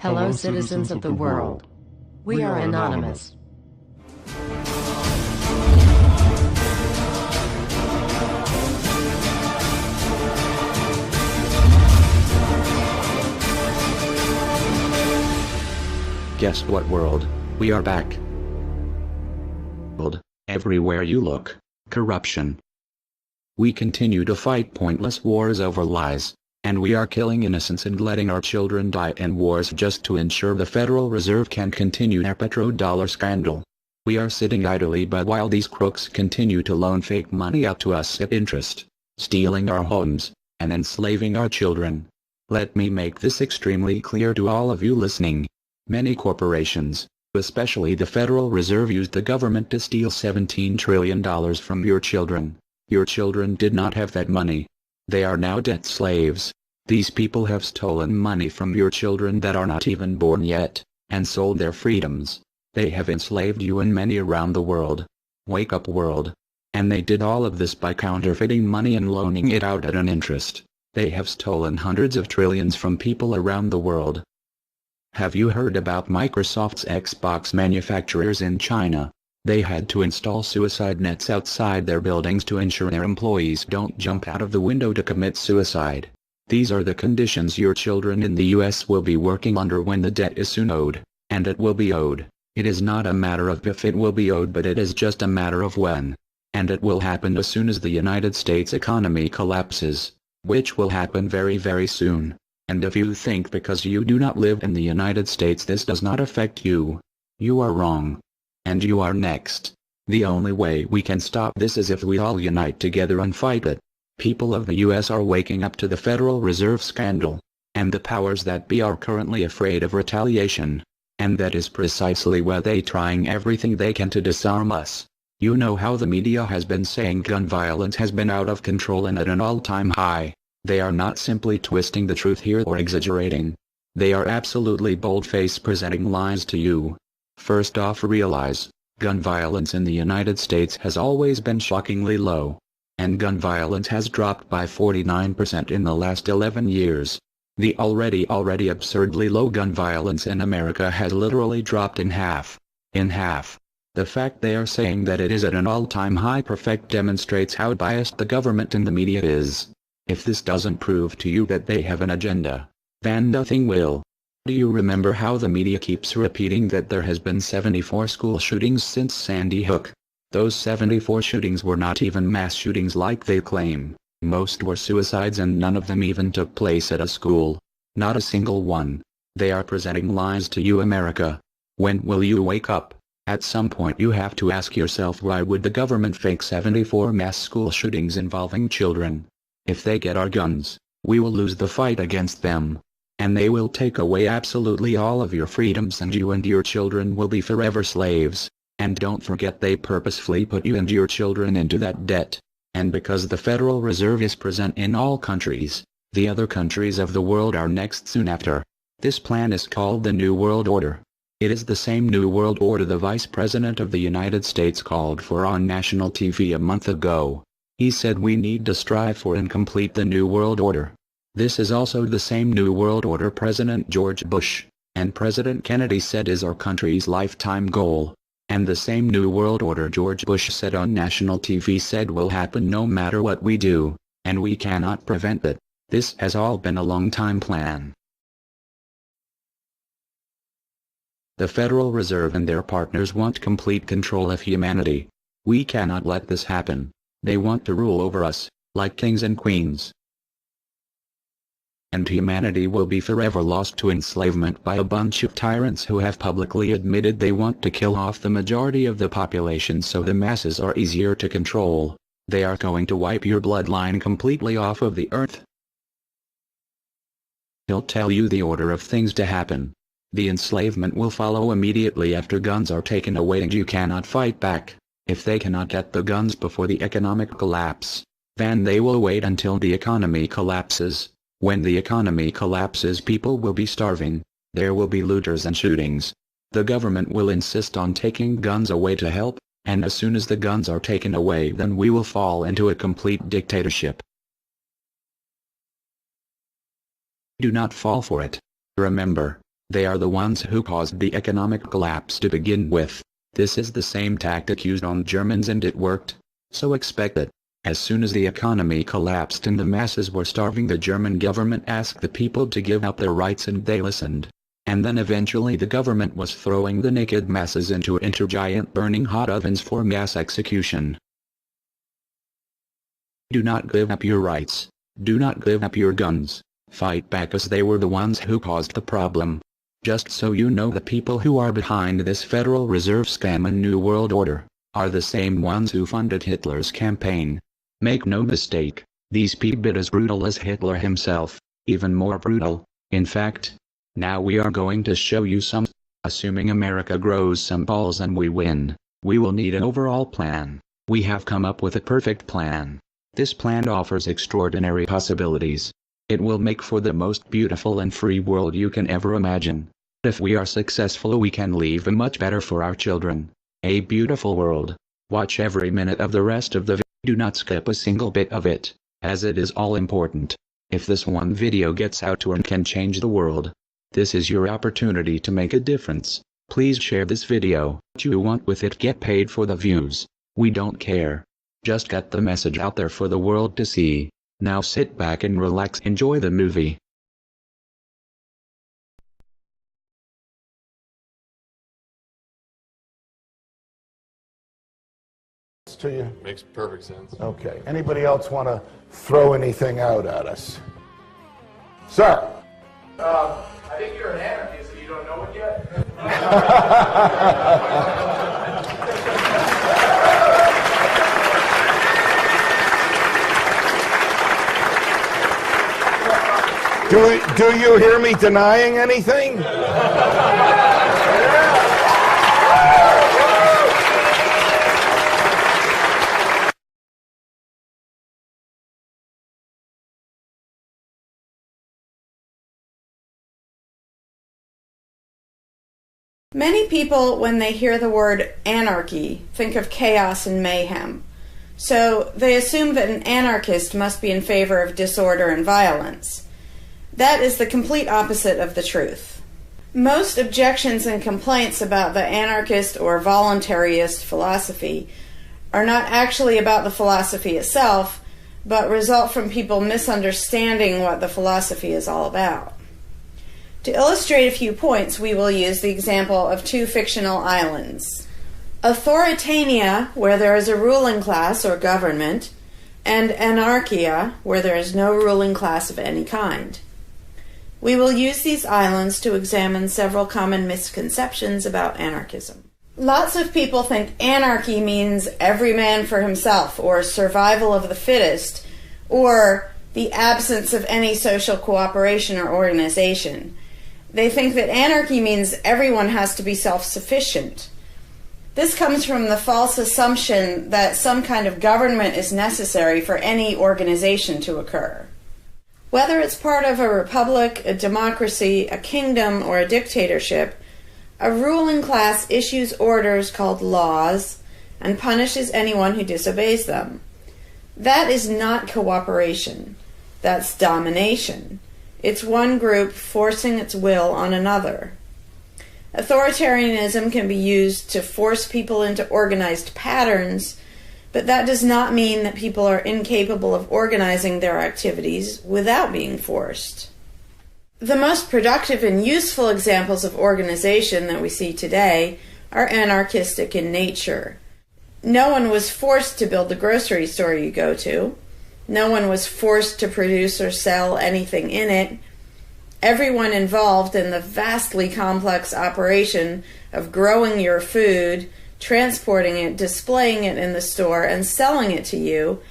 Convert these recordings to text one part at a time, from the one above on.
Hello, citizens of the world. We are anonymous. Guess what, world? We are back. Everywhere you look, corruption. We continue to fight pointless wars over lies, and we are killing innocents and letting our children die in wars just to ensure the Federal Reserve can continue their petrodollar scandal. We are sitting idly by while these crooks continue to loan fake money out to us at interest, stealing our homes, and enslaving our children. Let me make this extremely clear to all of you listening. Many corporations, especially the Federal Reserve, used the government to steal $17 trillion from your children. Your children did not have that money. They are now debt slaves. These people have stolen money from your children that are not even born yet, and sold their freedoms. They have enslaved you and many around the world. Wake up, world. And they did all of this by counterfeiting money and loaning it out at an interest. They have stolen hundreds of trillions from people around the world. Have you heard about Microsoft's Xbox manufacturers in China? They had to install suicide nets outside their buildings to ensure their employees don't jump out of the window to commit suicide. These are the conditions your children in the US will be working under when the debt is soon owed, and it will be owed. It is not a matter of if it will be owed, but it is just a matter of when. And it will happen as soon as the United States economy collapses, which will happen very, very soon. And if you think because you do not live in the United States this does not affect you, you are wrong. And you are next. The only way we can stop this is if we all unite together and fight it. People of the US are waking up to the Federal Reserve scandal. And the powers that be are currently afraid of retaliation. And that is precisely why they trying everything they can to disarm us. You know how the media has been saying gun violence has been out of control and at an all-time high. They are not simply twisting the truth here or exaggerating. They are absolutely bold-faced presenting lies to you. First off, realize, gun violence in the United States has always been shockingly low. And gun violence has dropped by 49% in the last 11 years. The already absurdly low gun violence in America has literally dropped in half. In half. The fact they are saying that it is at an all-time high perfect demonstrates how biased the government and the media is. If this doesn't prove to you that they have an agenda, then nothing will. Do you remember how the media keeps repeating that there has been 74 school shootings since Sandy Hook? Those 74 shootings were not even mass shootings like they claim. Most were suicides and none of them even took place at a school. Not a single one. They are presenting lies to you, America. When will you wake up? At some point you have to ask yourself, why would the government fake 74 mass school shootings involving children? If they get our guns, we will lose the fight against them. And they will take away absolutely all of your freedoms and you and your children will be forever slaves. And don't forget they purposefully put you and your children into that debt. And because the Federal Reserve is present in all countries, the other countries of the world are next soon after. This plan is called the New World Order. It is the same New World Order the Vice President of the United States called for on national TV a month ago. He said we need to strive for and complete the New World Order. This is also the same New World Order President George Bush and President Kennedy said is our country's lifetime goal. And the same New World Order George Bush said on national TV said will happen no matter what we do, and we cannot prevent it. This has all been a long-time plan. The Federal Reserve and their partners want complete control of humanity. We cannot let this happen. They want to rule over us, like kings and queens. And humanity will be forever lost to enslavement by a bunch of tyrants who have publicly admitted they want to kill off the majority of the population so the masses are easier to control. They are going to wipe your bloodline completely off of the earth. He'll tell you the order of things to happen. The enslavement will follow immediately after guns are taken away and you cannot fight back. If they cannot get the guns before the economic collapse, then they will wait until the economy collapses. When the economy collapses, people will be starving. There will be looters and shootings. The government will insist on taking guns away to help, and as soon as the guns are taken away, then we will fall into a complete dictatorship. Do not fall for it. Remember, They are the ones who caused the economic collapse to begin with. This is the same tactic used on Germans and it worked. So expect it. As soon as the economy collapsed and the masses were starving, the German government asked the people to give up their rights and they listened. And then eventually the government was throwing the naked masses into giant burning hot ovens for mass execution. Do not give up your rights. Do not give up your guns. Fight back, as they were the ones who caused the problem. Just so you know, the people who are behind this Federal Reserve scam and New World Order are the same ones who funded Hitler's campaign. Make no mistake, these people are as brutal as Hitler himself, even more brutal. In fact, now we are going to show you some. Assuming America grows some balls and we win, we will need an overall plan. We have come up with a perfect plan. This plan offers extraordinary possibilities. It will make for the most beautiful and free world you can ever imagine. If we are successful, we can leave a much better for our children. A beautiful world. Watch every minute of the rest of the video. Do not skip a single bit of it, as it is all important. If this one video gets out and can change the world, this is your opportunity to make a difference. Please share this video. What you want with it, get paid for the views. We don't care. Just get the message out there for the world to see. Now sit back and relax, enjoy the movie. To you? Makes perfect sense. Okay. Anybody else want to throw anything out at us? Sir? I think you're an anarchist and you don't know it yet. Do you hear me denying anything? Many people, when they hear the word anarchy, think of chaos and mayhem. So they assume that an anarchist must be in favor of disorder and violence. That is the complete opposite of the truth. Most objections and complaints about the anarchist or voluntarist philosophy are not actually about the philosophy itself, but result from people misunderstanding what the philosophy is all about. To illustrate a few points, we will use the example of two fictional islands. Authoritania, where there is a ruling class or government, and anarchia, where there is no ruling class of any kind. We will use these islands to examine several common misconceptions about anarchism. Lots of people think anarchy means every man for himself, or survival of the fittest, or the absence of any social cooperation or organization. They think that anarchy means everyone has to be self-sufficient. This comes from the false assumption that some kind of government is necessary for any organization to occur. Whether it's part of a republic, a democracy, a kingdom, or a dictatorship, a ruling class issues orders called laws and punishes anyone who disobeys them. That is not cooperation. That's domination. It's one group forcing its will on another. Authoritarianism can be used to force people into organized patterns, but that does not mean that people are incapable of organizing their activities without being forced. The most productive and useful examples of organization that we see today are anarchistic in nature. No one was forced to build the grocery store you go to. No one was forced to produce or sell anything in it. Everyone involved in the vastly complex operation of growing your food, transporting it, displaying it in the store, and selling it to you,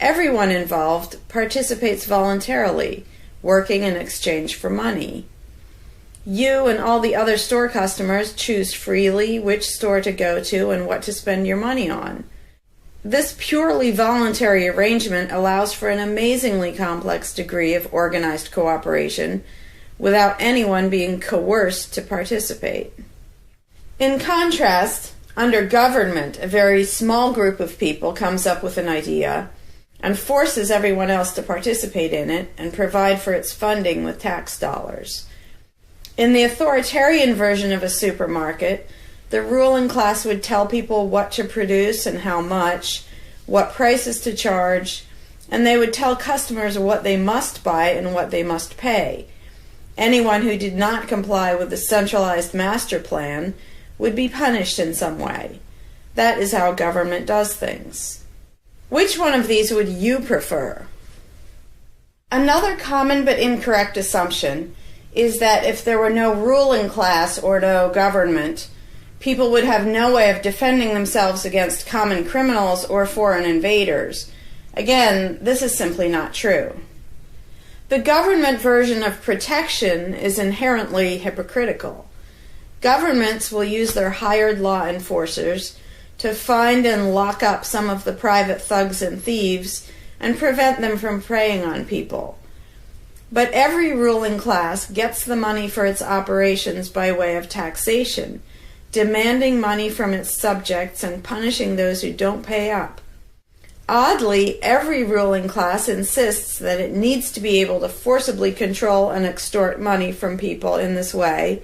everyone involved participates voluntarily, working in exchange for money. You and all the other store customers choose freely which store to go to and what to spend your money on. This purely voluntary arrangement allows for an amazingly complex degree of organized cooperation without anyone being coerced to participate. In contrast, under government, a very small group of people comes up with an idea and forces everyone else to participate in it and provide for its funding with tax dollars. In the authoritarian version of a supermarket, the ruling class would tell people what to produce and how much, what prices to charge, and they would tell customers what they must buy and what they must pay. Anyone who did not comply with the centralized master plan would be punished in some way. That is how government does things. Which one of these would you prefer? Another common but incorrect assumption is that if there were no ruling class or no government, people would have no way of defending themselves against common criminals or foreign invaders. Again, this is simply not true. The government version of protection is inherently hypocritical. Governments will use their hired law enforcers to find and lock up some of the private thugs and thieves and prevent them from preying on people. But every ruling class gets the money for its operations by way of taxation, demanding money from its subjects and punishing those who don't pay up. Oddly, every ruling class insists that it needs to be able to forcibly control and extort money from people in this way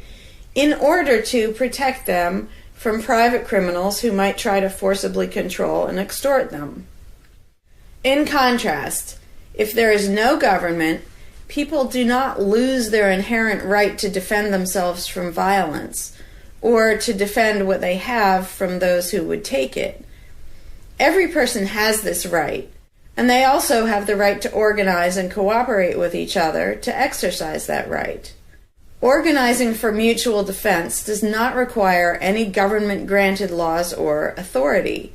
in order to protect them from private criminals who might try to forcibly control and extort them. In contrast, if there is no government, people do not lose their inherent right to defend themselves from violence or to defend what they have from those who would take it. Every person has this right, and they also have the right to organize and cooperate with each other to exercise that right. Organizing for mutual defense does not require any government-granted laws or authority.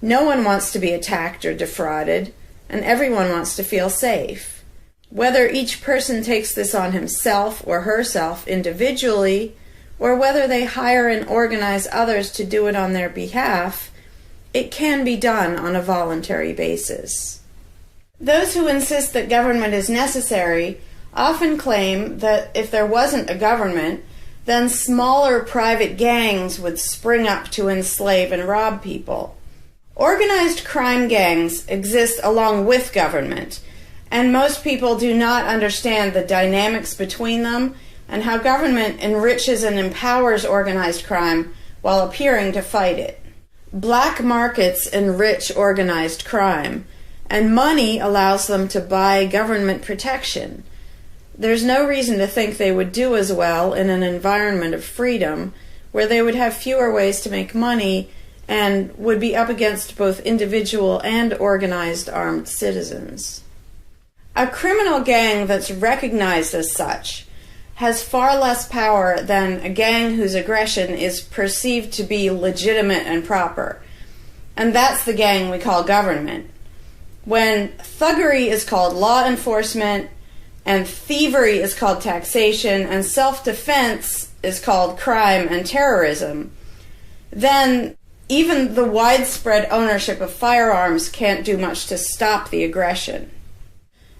No one wants to be attacked or defrauded, and everyone wants to feel safe. Whether each person takes this on himself or herself individually, or whether they hire and organize others to do it on their behalf, it can be done on a voluntary basis. Those who insist that government is necessary often claim that if there wasn't a government, then smaller private gangs would spring up to enslave and rob people. Organized crime gangs exist along with government, and most people do not understand the dynamics between them and how government enriches and empowers organized crime while appearing to fight it. Black markets enrich organized crime, and money allows them to buy government protection. There's no reason to think they would do as well in an environment of freedom where they would have fewer ways to make money and would be up against both individual and organized armed citizens. A criminal gang that's recognized as such has far less power than a gang whose aggression is perceived to be legitimate and proper. And that's the gang we call government. When thuggery is called law enforcement, and thievery is called taxation, and self-defense is called crime and terrorism, then even the widespread ownership of firearms can't do much to stop the aggression.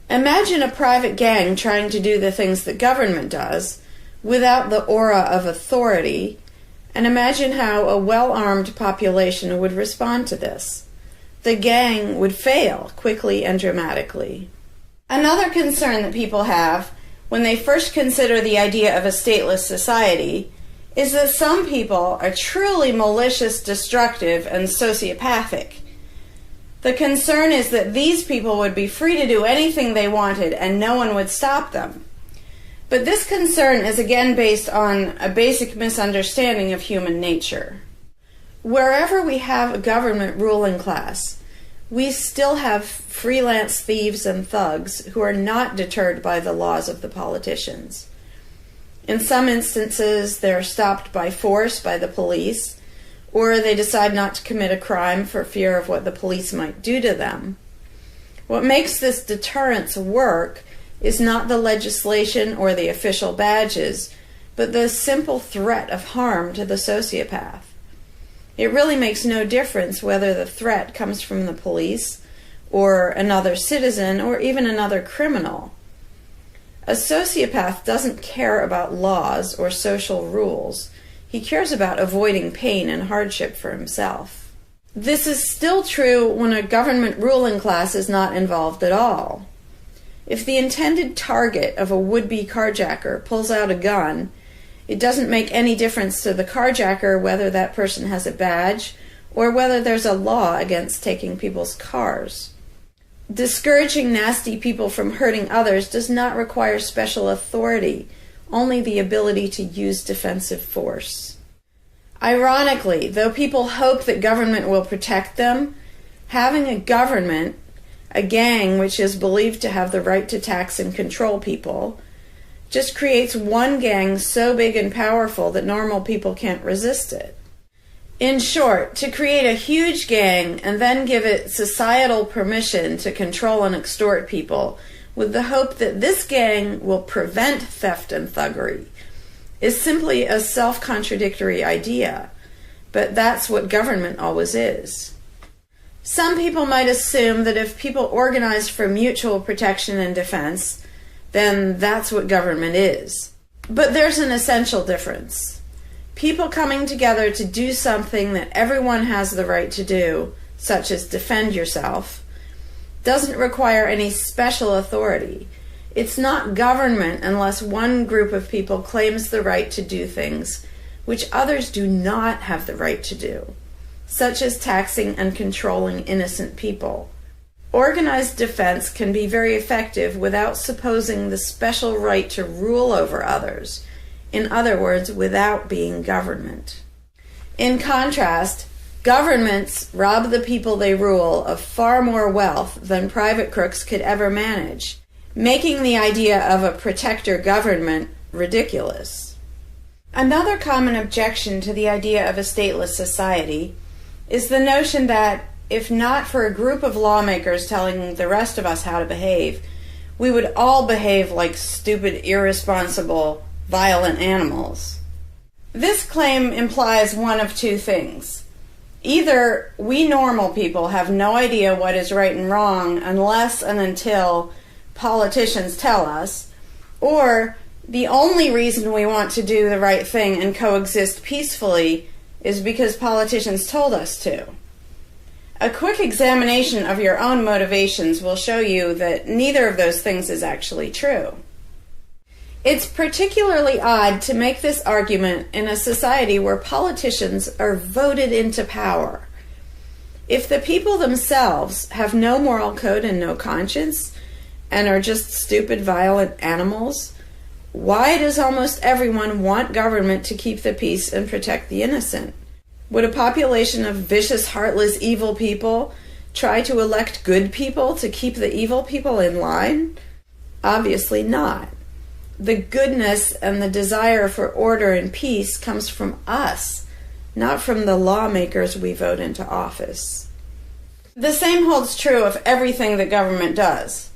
Imagine a private gang trying to do the things that government does without the aura of authority, and imagine how a well-armed population would respond to this. The gang would fail quickly and dramatically. Another concern that people have when they first consider the idea of a stateless society is that some people are truly malicious, destructive, and sociopathic. The concern is that these people would be free to do anything they wanted and no one would stop them. But this concern is again based on a basic misunderstanding of human nature. Wherever we have a government ruling class, we still have freelance thieves and thugs who are not deterred by the laws of the politicians. In some instances, they're stopped by force by the police, or they decide not to commit a crime for fear of what the police might do to them. What makes this deterrence work is not the legislation or the official badges, but the simple threat of harm to the sociopath. It really makes no difference whether the threat comes from the police, or another citizen, or even another criminal. A sociopath doesn't care about laws or social rules. He cares about avoiding pain and hardship for himself. This is still true when a government ruling class is not involved at all. If the intended target of a would-be carjacker pulls out a gun, it doesn't make any difference to the carjacker whether that person has a badge or whether there's a law against taking people's cars. Discouraging nasty people from hurting others does not require special authority, only the ability to use defensive force. Ironically, though people hope that government will protect them, having a government, a gang which is believed to have the right to tax and control people, just creates one gang so big and powerful that normal people can't resist it. In short, to create a huge gang and then give it societal permission to control and extort people with the hope that this gang will prevent theft and thuggery is simply a self-contradictory idea, but that's what government always is. Some people might assume that if people organize for mutual protection and defense, then that's what government is. But there's an essential difference. People coming together to do something that everyone has the right to do, such as defend yourself, doesn't require any special authority. It's not government unless one group of people claims the right to do things which others do not have the right to do, such as taxing and controlling innocent people. Organized defense can be very effective without supposing the special right to rule over others, in other words, without being government. In contrast, governments rob the people they rule of far more wealth than private crooks could ever manage, making the idea of a protector government ridiculous. Another common objection to the idea of a stateless society is the notion that, if not for a group of lawmakers telling the rest of us how to behave, we would all behave like stupid, irresponsible, violent animals. This claim implies one of two things. Either we normal people have no idea what is right and wrong unless and until politicians tell us, or the only reason we want to do the right thing and coexist peacefully is because politicians told us to. A quick examination of your own motivations will show you that neither of those things is actually true. It's particularly odd to make this argument in a society where politicians are voted into power. If the people themselves have no moral code and no conscience, and are just stupid, violent animals, why does almost everyone want government to keep the peace and protect the innocent? Would a population of vicious, heartless, evil people try to elect good people to keep the evil people in line? Obviously not. The goodness and the desire for order and peace comes from us, not from the lawmakers we vote into office. The same holds true of everything that government does.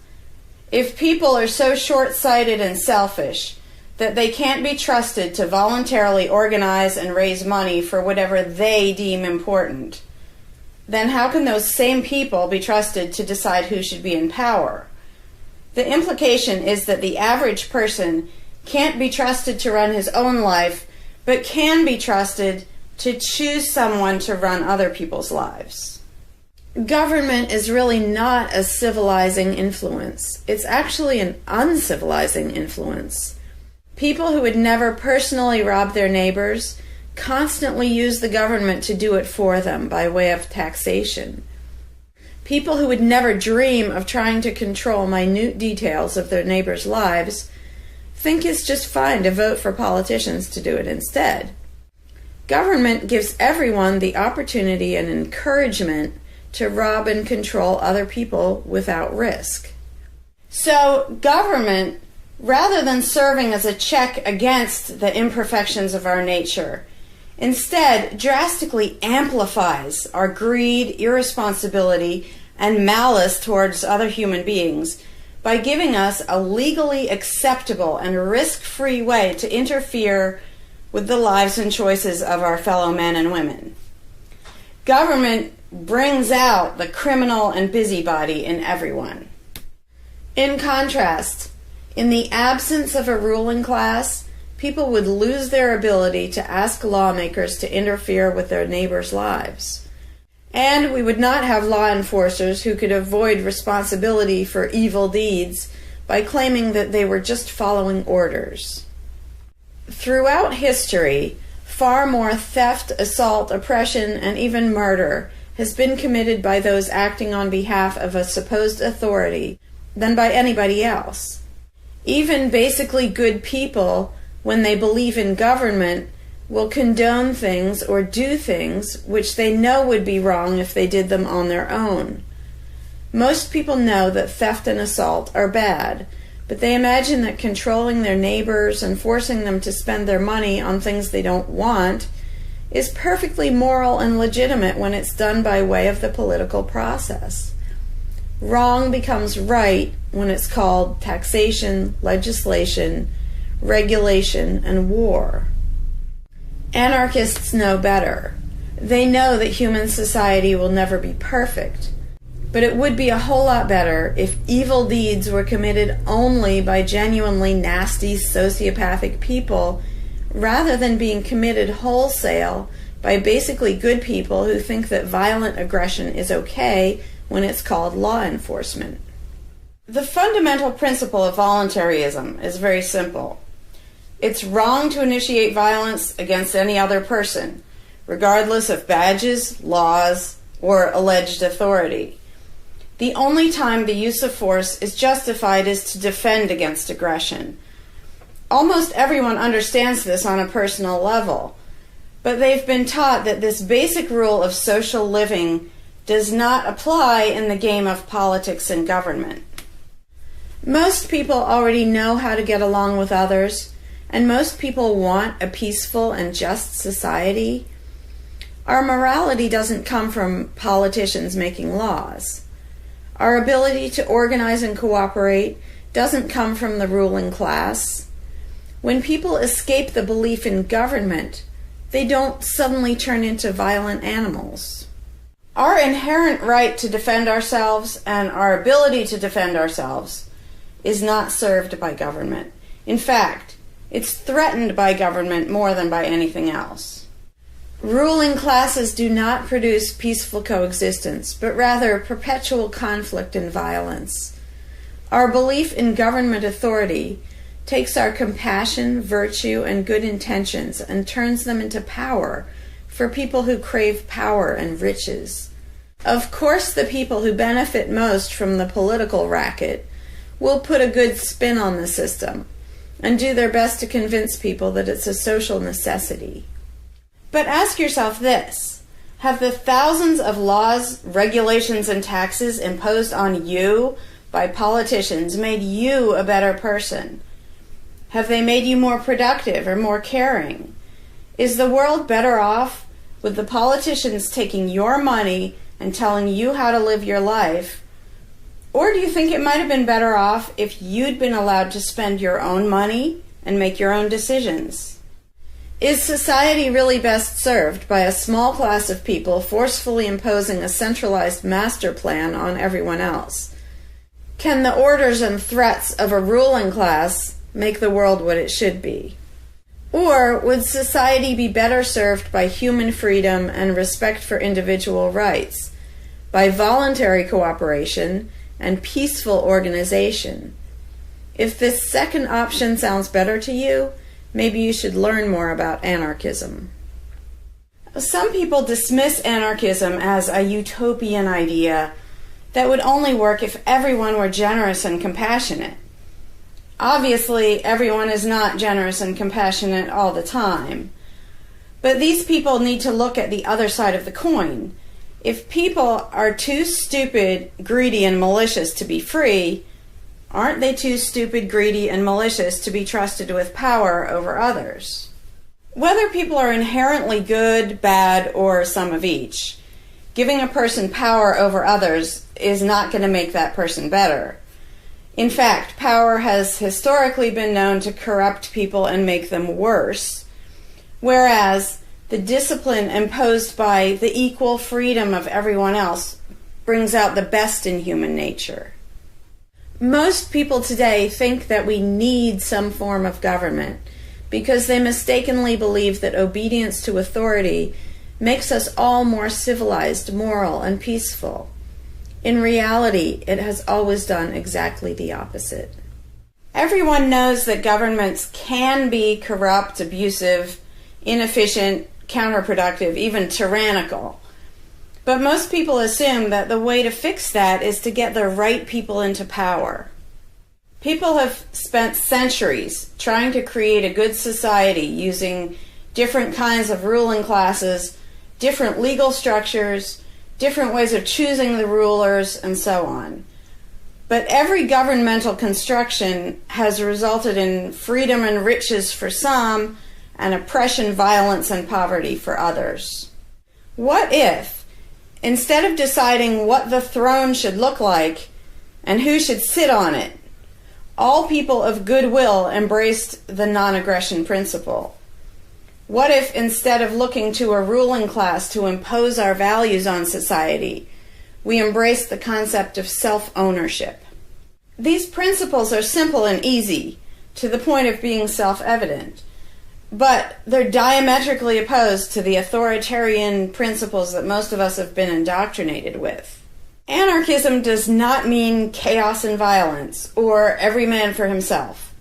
If people are so short-sighted and selfish that they can't be trusted to voluntarily organize and raise money for whatever they deem important, then how can those same people be trusted to decide who should be in power? The implication is that the average person can't be trusted to run his own life, but can be trusted to choose someone to run other people's lives. Government is really not a civilizing influence. It's actually an uncivilizing influence. People who would never personally rob their neighbors constantly use the government to do it for them by way of taxation. People who would never dream of trying to control minute details of their neighbors' lives think it's just fine to vote for politicians to do it instead. Government gives everyone the opportunity and encouragement to rob and control other people without risk. So government, rather than serving as a check against the imperfections of our nature, instead drastically amplifies our greed, irresponsibility, and malice towards other human beings by giving us a legally acceptable and risk-free way to interfere with the lives and choices of our fellow men and women. Government brings out the criminal and busybody in everyone. In contrast, in the absence of a ruling class, people would lose their ability to ask lawmakers to interfere with their neighbors' lives. And we would not have law enforcers who could avoid responsibility for evil deeds by claiming that they were just following orders. Throughout history, far more theft, assault, oppression, and even murder has been committed by those acting on behalf of a supposed authority than by anybody else. Even basically good people, when they believe in government, will condone things or do things which they know would be wrong if they did them on their own. Most people know that theft and assault are bad, but they imagine that controlling their neighbors and forcing them to spend their money on things they don't want is perfectly moral and legitimate when it's done by way of the political process. Wrong becomes right when it's called taxation, legislation, regulation, and war. Anarchists know better. They know that human society will never be perfect, but it would be a whole lot better if evil deeds were committed only by genuinely nasty, sociopathic people, rather than being committed wholesale by basically good people who think that violent aggression is okay when it's called law enforcement. The fundamental principle of voluntarism is very simple. It's wrong to initiate violence against any other person, regardless of badges, laws, or alleged authority. The only time the use of force is justified is to defend against aggression. Almost everyone understands this on a personal level, but they've been taught that this basic rule of social living does not apply in the game of politics and government. Most people already know how to get along with others, and most people want a peaceful and just society. Our morality doesn't come from politicians making laws. Our ability to organize and cooperate doesn't come from the ruling class. When people escape the belief in government, they don't suddenly turn into violent animals. Our inherent right to defend ourselves and our ability to defend ourselves is not served by government. In fact, it's threatened by government more than by anything else. Ruling classes do not produce peaceful coexistence, but rather perpetual conflict and violence. Our belief in government authority takes our compassion, virtue, and good intentions and turns them into power for people who crave power and riches. Of course, the people who benefit most from the political racket will put a good spin on the system and do their best to convince people that it's a social necessity. But ask yourself this: have the thousands of laws, regulations, and taxes imposed on you by politicians made you a better person? Have they made you more productive or more caring? Is the world better off with the politicians taking your money and telling you how to live your life? Or do you think it might have been better off if you'd been allowed to spend your own money and make your own decisions? Is society really best served by a small class of people forcefully imposing a centralized master plan on everyone else? Can the orders and threats of a ruling class make the world what it should be? Or would society be better served by human freedom and respect for individual rights, by voluntary cooperation and peaceful organization? If this second option sounds better to you, maybe you should learn more about anarchism. Some people dismiss anarchism as a utopian idea that would only work if everyone were generous and compassionate. Obviously, everyone is not generous and compassionate all the time. But these people need to look at the other side of the coin. If people are too stupid, greedy, and malicious to be free, aren't they too stupid, greedy, and malicious to be trusted with power over others? Whether people are inherently good, bad, or some of each, giving a person power over others is not going to make that person better. In fact, power has historically been known to corrupt people and make them worse, whereas the discipline imposed by the equal freedom of everyone else brings out the best in human nature. Most people today think that we need some form of government because they mistakenly believe that obedience to authority makes us all more civilized, moral, and peaceful. In reality, it has always done exactly the opposite. Everyone knows that governments can be corrupt, abusive, inefficient, counterproductive, even tyrannical. But most people assume that the way to fix that is to get the right people into power. People have spent centuries trying to create a good society using different kinds of ruling classes, different legal structures, different ways of choosing the rulers, and so on. But every governmental construction has resulted in freedom and riches for some, and oppression, violence, and poverty for others. What if, instead of deciding what the throne should look like and who should sit on it, all people of goodwill embraced the non-aggression principle? What if, instead of looking to a ruling class to impose our values on society, we embraced the concept of self-ownership? These principles are simple and easy, to the point of being self-evident, but they're diametrically opposed to the authoritarian principles that most of us have been indoctrinated with. Anarchism does not mean chaos and violence, or every man for himself.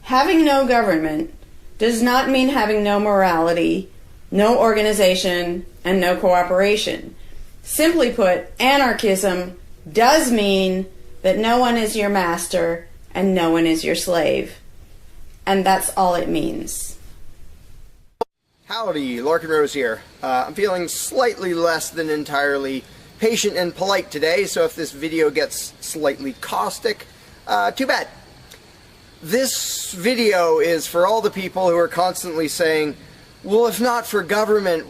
Having no government does not mean having no morality, no organization, and no cooperation. Simply put, anarchism does mean that no one is your master and no one is your slave. And that's all it means. Howdy, Larkin Rose here. I'm feeling slightly less than entirely patient and polite today, so if this video gets slightly caustic, too bad. This video is for all the people who are constantly saying, well, if not for government,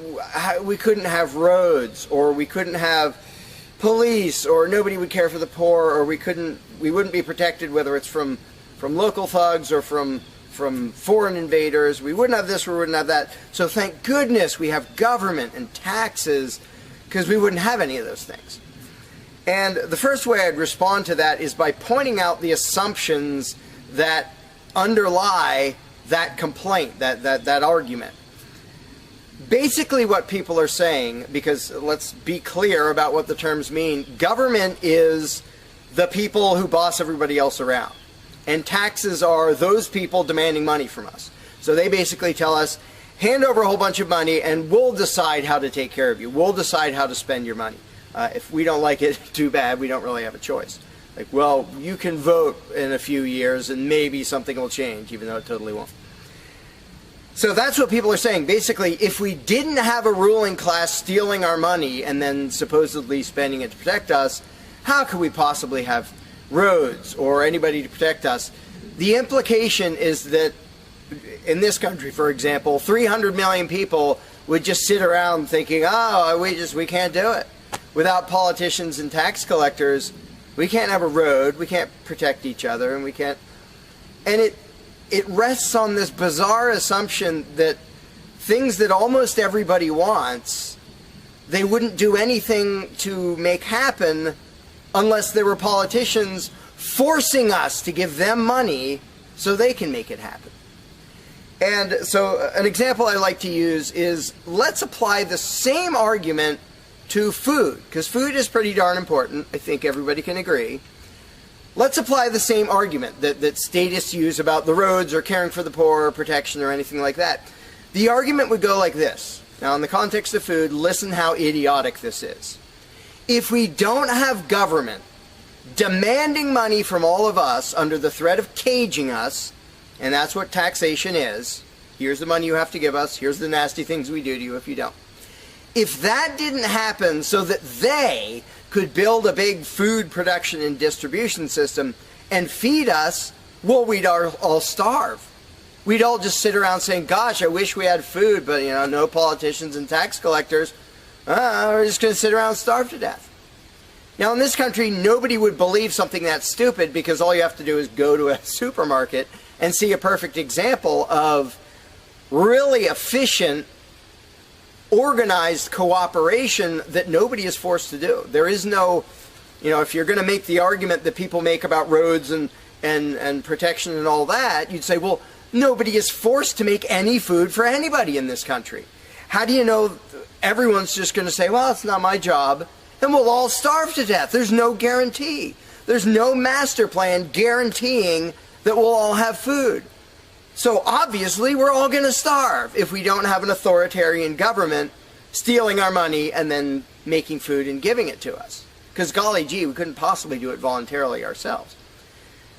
we couldn't have roads, or we couldn't have police, or nobody would care for the poor, or we wouldn't be protected, whether it's from local thugs or from foreign invaders. We wouldn't have this, we wouldn't have that. So thank goodness we have government and taxes, because we wouldn't have any of those things. And the first way I'd respond to that is by pointing out the assumptions that underlie that complaint, that argument. Basically what people are saying, because let's be clear about what the terms mean, government is the people who boss everybody else around. And taxes are those people demanding money from us. So they basically tell us, hand over a whole bunch of money and we'll decide how to take care of you. We'll decide how to spend your money. If we don't like it, too bad, we don't really have a choice. Like, well, you can vote in a few years and maybe something will change, even though it totally won't. So that's what people are saying. Basically, if we didn't have a ruling class stealing our money and then supposedly spending it to protect us, how could we possibly have roads or anybody to protect us? The implication is that in this country, for example, 300 million people would just sit around thinking, oh, we can't do it. Without politicians and tax collectors, we can't have a road, we can't protect each other, and we can't... And it rests on this bizarre assumption that things that almost everybody wants, they wouldn't do anything to make happen unless there were politicians forcing us to give them money so they can make it happen. And so an example I like to use is, let's apply the same argument to food, because food is pretty darn important. I think everybody can agree. Let's apply the same argument that statists use about the roads or caring for the poor or protection or anything like that. The argument would go like this. Now, in the context of food, listen how idiotic this is. If we don't have government demanding money from all of us under the threat of caging us, and that's what taxation is, here's the money you have to give us, here's the nasty things we do to you if you don't. If that didn't happen so that they could build a big food production and distribution system and feed us, well, we'd all starve. We'd all just sit around saying, gosh, I wish we had food, but, no politicians and tax collectors. We're just going to sit around and starve to death. Now, in this country, nobody would believe something that stupid, because all you have to do is go to a supermarket and see a perfect example of really efficient, organized cooperation that nobody is forced to do. There is no, if you're going to make the argument that people make about roads and protection and all that, you'd say, well, nobody is forced to make any food for anybody in this country. How do you know everyone's just going to say, well, it's not my job, and we'll all starve to death? There's no guarantee. There's no master plan guaranteeing that we'll all have food. So obviously we're all going to starve if we don't have an authoritarian government stealing our money and then making food and giving it to us. Because golly gee, we couldn't possibly do it voluntarily ourselves.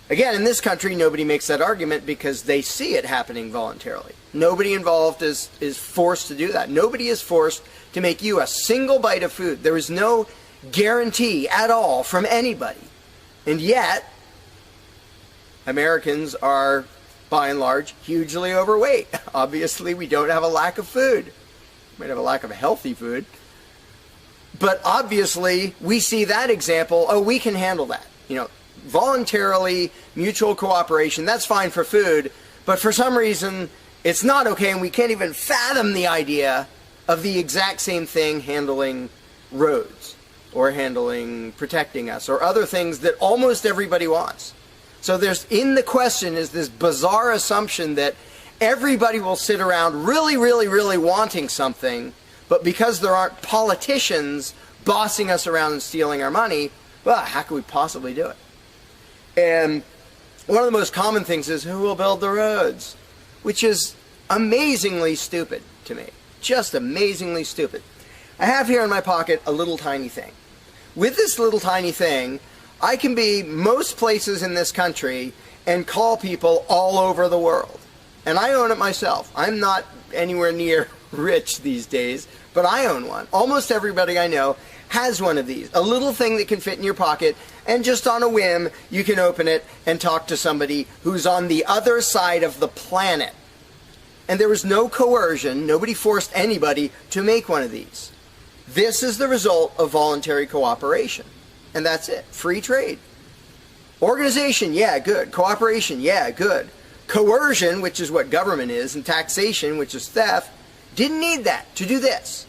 Again, in this country, nobody makes that argument because they see it happening voluntarily. Nobody involved is forced to do that. Nobody is forced to make you a single bite of food. There is no guarantee at all from anybody. And yet, Americans are, by and large, hugely overweight. Obviously, we don't have a lack of food. We might have a lack of healthy food. But obviously, we see that example. Oh, we can handle that. You know, voluntarily, mutual cooperation, that's fine for food. But for some reason, it's not okay, and we can't even fathom the idea of the exact same thing handling roads or handling protecting us or other things that almost everybody wants. So there's, in the question is this bizarre assumption that everybody will sit around really, really, really wanting something, but because there aren't politicians bossing us around and stealing our money, well, how could we possibly do it? And one of the most common things is, who will build the roads? Which is amazingly stupid to me. Just amazingly stupid. I have here in my pocket a little tiny thing. With this little tiny thing, I can be most places in this country and call people all over the world. And I own it myself. I'm not anywhere near rich these days, but I own one. Almost everybody I know has one of these. A little thing that can fit in your pocket, and just on a whim, you can open it and talk to somebody who's on the other side of the planet. And there was no coercion. Nobody forced anybody to make one of these. This is the result of voluntary cooperation. And that's it. Free trade. Organization, yeah, good. Cooperation, yeah, good. Coercion, which is what government is, and taxation, which is theft, didn't need that to do this.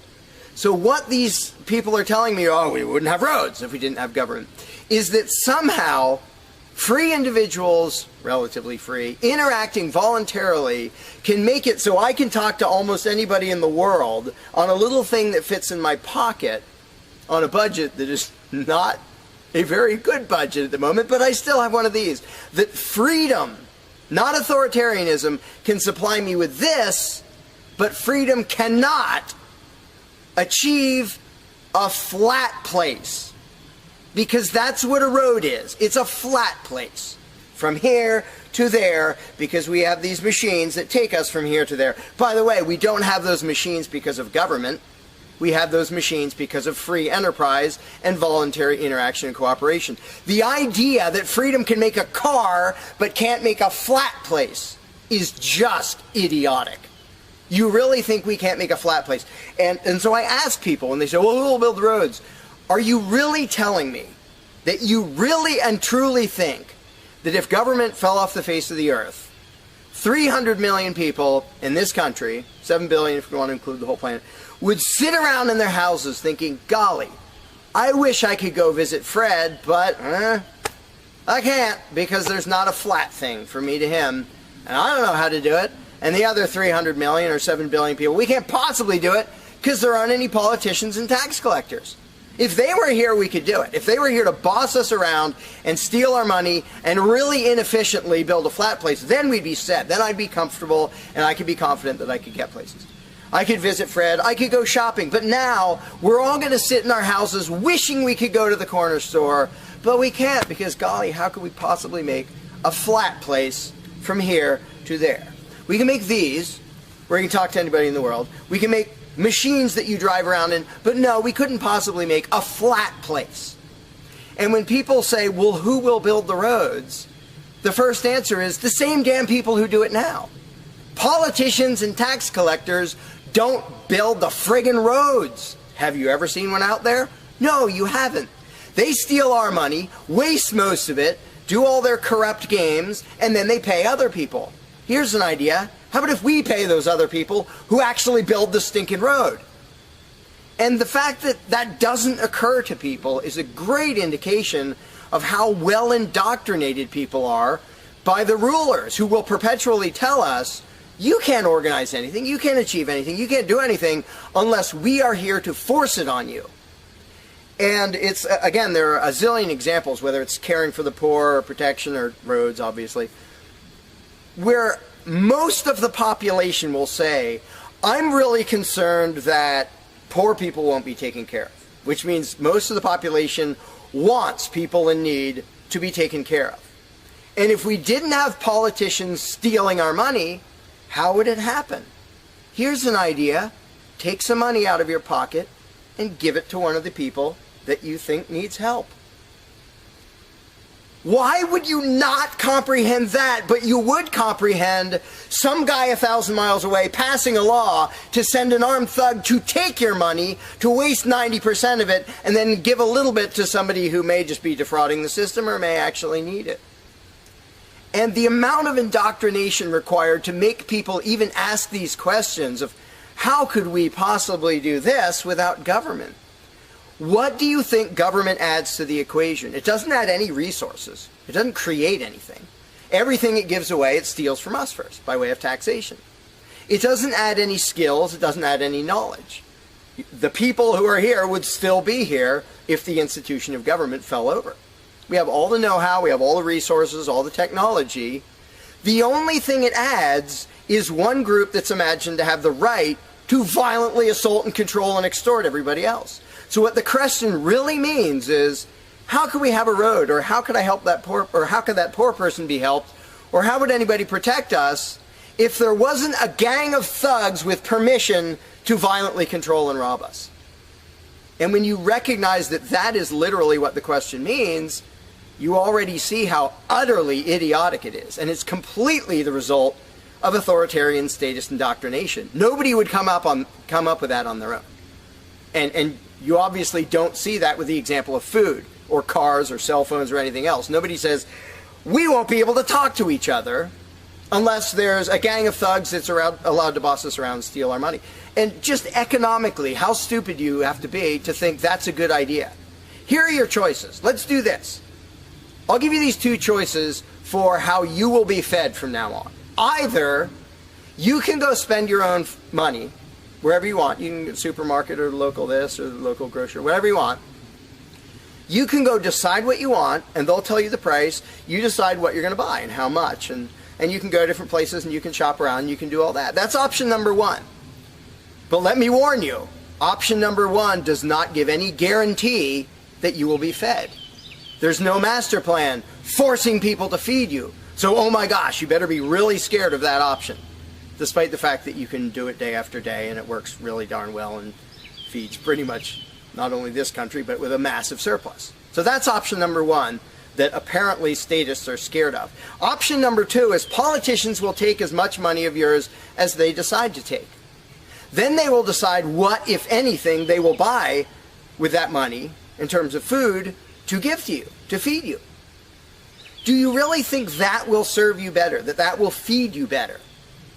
So what these people are telling me, oh, we wouldn't have roads if we didn't have government, is that somehow free individuals, relatively free, interacting voluntarily can make it so I can talk to almost anybody in the world on a little thing that fits in my pocket on a budget that is not a very good budget at the moment, but I still have one of these. That freedom, not authoritarianism, can supply me with this, but freedom cannot achieve a flat place. Because that's what a road is. It's a flat place. From here to there, because we have these machines that take us from here to there. By the way, we don't have those machines because of government. We have those machines because of free enterprise and voluntary interaction and cooperation. The idea that freedom can make a car but can't make a flat place is just idiotic. You really think we can't make a flat place? And so I ask people, and they say, well, who will build roads? Are you really telling me that you really and truly think that if government fell off the face of the earth, 300 million people in this country, 7 billion if you want to include the whole planet, would sit around in their houses thinking, golly, I wish I could go visit Fred, but I can't because there's not a flat thing from me to him, and I don't know how to do it. And the other 300 million or 7 billion people, we can't possibly do it because there aren't any politicians and tax collectors. If they were here, we could do it. If they were here to boss us around and steal our money and really inefficiently build a flat place, then we'd be set. Then I'd be comfortable and I could be confident that I could get places. I could visit Fred. I could go shopping. But now we're all going to sit in our houses wishing we could go to the corner store, but we can't because, golly, how could we possibly make a flat place from here to there? We can make these where you can talk to anybody in the world. We can make machines that you drive around in, but no, we couldn't possibly make a flat place. And when people say, well, who will build the roads? The first answer is the same damn people who do it now. Politicians and tax collectors don't build the friggin' roads. Have you ever seen one out there? No, you haven't. They steal our money, waste most of it, do all their corrupt games, and then they pay other people. Here's an idea. How about if we pay those other people who actually build the stinking road? And the fact that that doesn't occur to people is a great indication of how well indoctrinated people are by the rulers who will perpetually tell us, you can't organize anything, you can't achieve anything, you can't do anything unless we are here to force it on you. And it's, again, there are a zillion examples, whether it's caring for the poor or protection or roads, obviously. where most of the population will say, I'm really concerned that poor people won't be taken care of, which means most of the population wants people in need to be taken care of. And if we didn't have politicians stealing our money, how would it happen? Here's an idea. Take some money out of your pocket and give it to one of the people that you think needs help. Why would you not comprehend that, but you would comprehend some guy 1,000 miles away passing a law to send an armed thug to take your money, to waste 90% of it, and then give a little bit to somebody who may just be defrauding the system or may actually need it? And the amount of indoctrination required to make people even ask these questions of how could we possibly do this without government? What do you think government adds to the equation? It doesn't add any resources. It doesn't create anything. Everything it gives away, it steals from us first, by way of taxation. It doesn't add any skills. It doesn't add any knowledge. The people who are here would still be here if the institution of government fell over. We have all the know-how, we have all the resources, all the technology. The only thing it adds is one group that's imagined to have the right to violently assault and control and extort everybody else. So what the question really means is, how could we have a road, or how could I help that poor, or how could that poor person be helped, or how would anybody protect us if there wasn't a gang of thugs with permission to violently control and rob us? And when you recognize that that is literally what the question means, you already see how utterly idiotic it is. And it's completely the result of authoritarian statist indoctrination. Nobody would come up with that on their own. And you obviously don't see that with the example of food or cars or cell phones or anything else. Nobody says, we won't be able to talk to each other unless there's a gang of thugs that's allowed to boss us around and steal our money. And just economically, how stupid you have to be to think that's a good idea. Here are your choices. Let's do this. I'll give you these two choices for how you will be fed from now on. Either you can go spend your own money wherever you want. You can go to the supermarket or the local this or the local grocery, whatever you want. You can go decide what you want, and they'll tell you the price. You decide what you're going to buy and how much. And you can go to different places and you can shop around and you can do all that. That's option number one. But let me warn you, option number one does not give any guarantee that you will be fed. There's no master plan forcing people to feed you. So, oh my gosh, you better be really scared of that option, despite the fact that you can do it day after day and it works really darn well and feeds pretty much not only this country, but with a massive surplus. So that's option number one that apparently statists are scared of. Option number two is politicians will take as much money of yours as they decide to take. Then they will decide what, if anything, they will buy with that money in terms of food to give to you, to feed you. Do you really think that will serve you better, that will feed you better?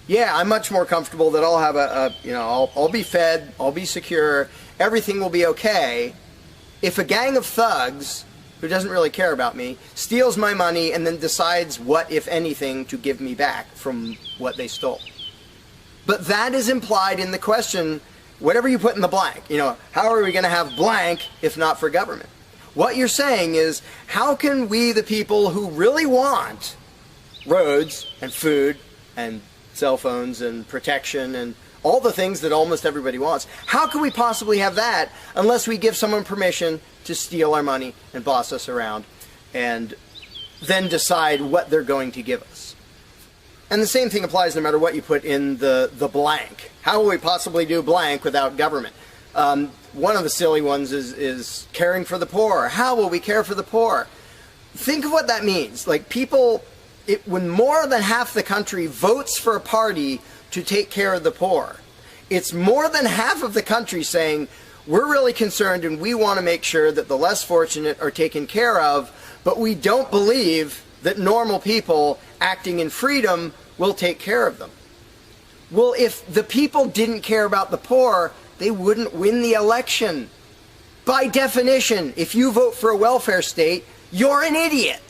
Yeah, I'm much more comfortable that I'll have I'll be fed, I'll be secure, everything will be okay. If a gang of thugs who doesn't really care about me steals my money and then decides what, if anything, to give me back from what they stole. But that is implied in the question, whatever you put in the blank. How are we going to have blank if not for government? What you're saying is, how can we, the people who really want roads and food and cell phones and protection and all the things that almost everybody wants, how can we possibly have that unless we give someone permission to steal our money and boss us around and then decide what they're going to give us? And the same thing applies no matter what you put in the blank. How will we possibly do blank without government? One of the silly ones is caring for the poor. How will we care for the poor? Think of what that means. Like when more than half the country votes for a party to take care of the poor, it's more than half of the country saying, we're really concerned and we want to make sure that the less fortunate are taken care of, but we don't believe that normal people acting in freedom will take care of them. Well, if the people didn't care about the poor, they wouldn't win the election. By definition, if you vote for a welfare state, you're an idiot.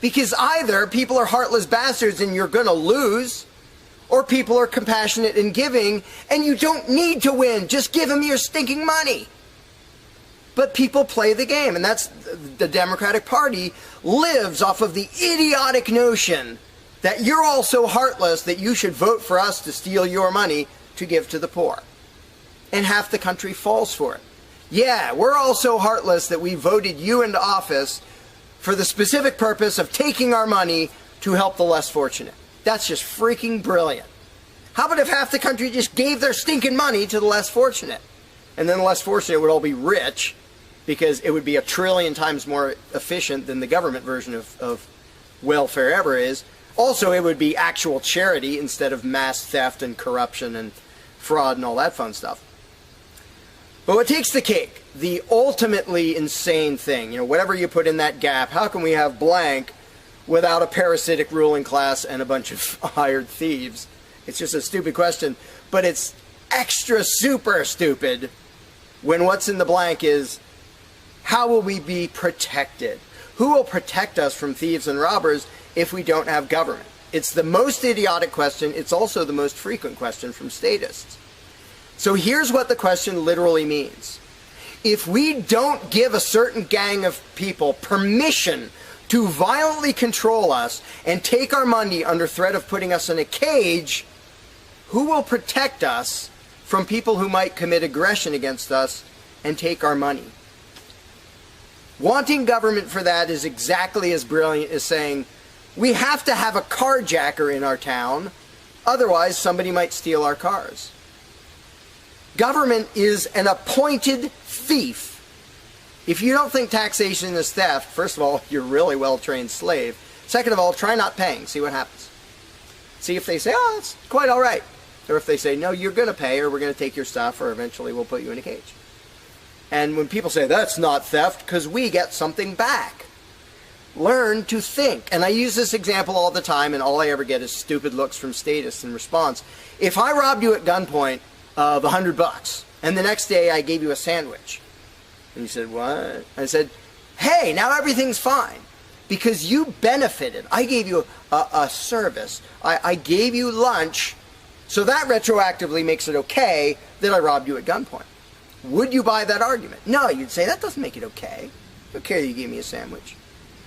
Because either people are heartless bastards and you're going to lose, or people are compassionate and giving and you don't need to win. Just give them your stinking money. But people play the game, and that's the Democratic Party lives off of the idiotic notion that you're all so heartless that you should vote for us to steal your money to give to the poor. And half the country falls for it. Yeah, we're all so heartless that we voted you into office for the specific purpose of taking our money to help the less fortunate. That's just freaking brilliant. How about if half the country just gave their stinking money to the less fortunate? And then the less fortunate would all be rich, because it would be 1 trillion times more efficient than the government version of welfare ever is. Also, it would be actual charity instead of mass theft and corruption and fraud and all that fun stuff. But what takes the cake, the ultimately insane thing, whatever you put in that gap, how can we have blank without a parasitic ruling class and a bunch of hired thieves? It's just a stupid question, but it's extra super stupid when what's in the blank is, how will we be protected? Who will protect us from thieves and robbers if we don't have government? It's the most idiotic question. It's also the most frequent question from statists. So here's what the question literally means. If we don't give a certain gang of people permission to violently control us and take our money under threat of putting us in a cage, who will protect us from people who might commit aggression against us and take our money? Wanting government for that is exactly as brilliant as saying, we have to have a carjacker in our town, otherwise somebody might steal our cars. Government is an appointed thief. If you don't think taxation is theft, first of all, you're a really well-trained slave. Second of all, try not paying. See what happens. See if they say, oh, it's quite all right. Or if they say, no, you're going to pay, or we're going to take your stuff, or eventually we'll put you in a cage. And when people say, that's not theft, because we get something back. Learn to think. And I use this example all the time, and all I ever get is stupid looks from statists in response. If I robbed you at gunpoint of $100, and the next day I gave you a sandwich, and you said, what? I said, hey, now everything's fine, because you benefited. I gave you a service. I gave you lunch, so that retroactively makes it okay that I robbed you at gunpoint. Would you buy that argument? No, you'd say, that doesn't make it okay. Okay, you gave me a sandwich.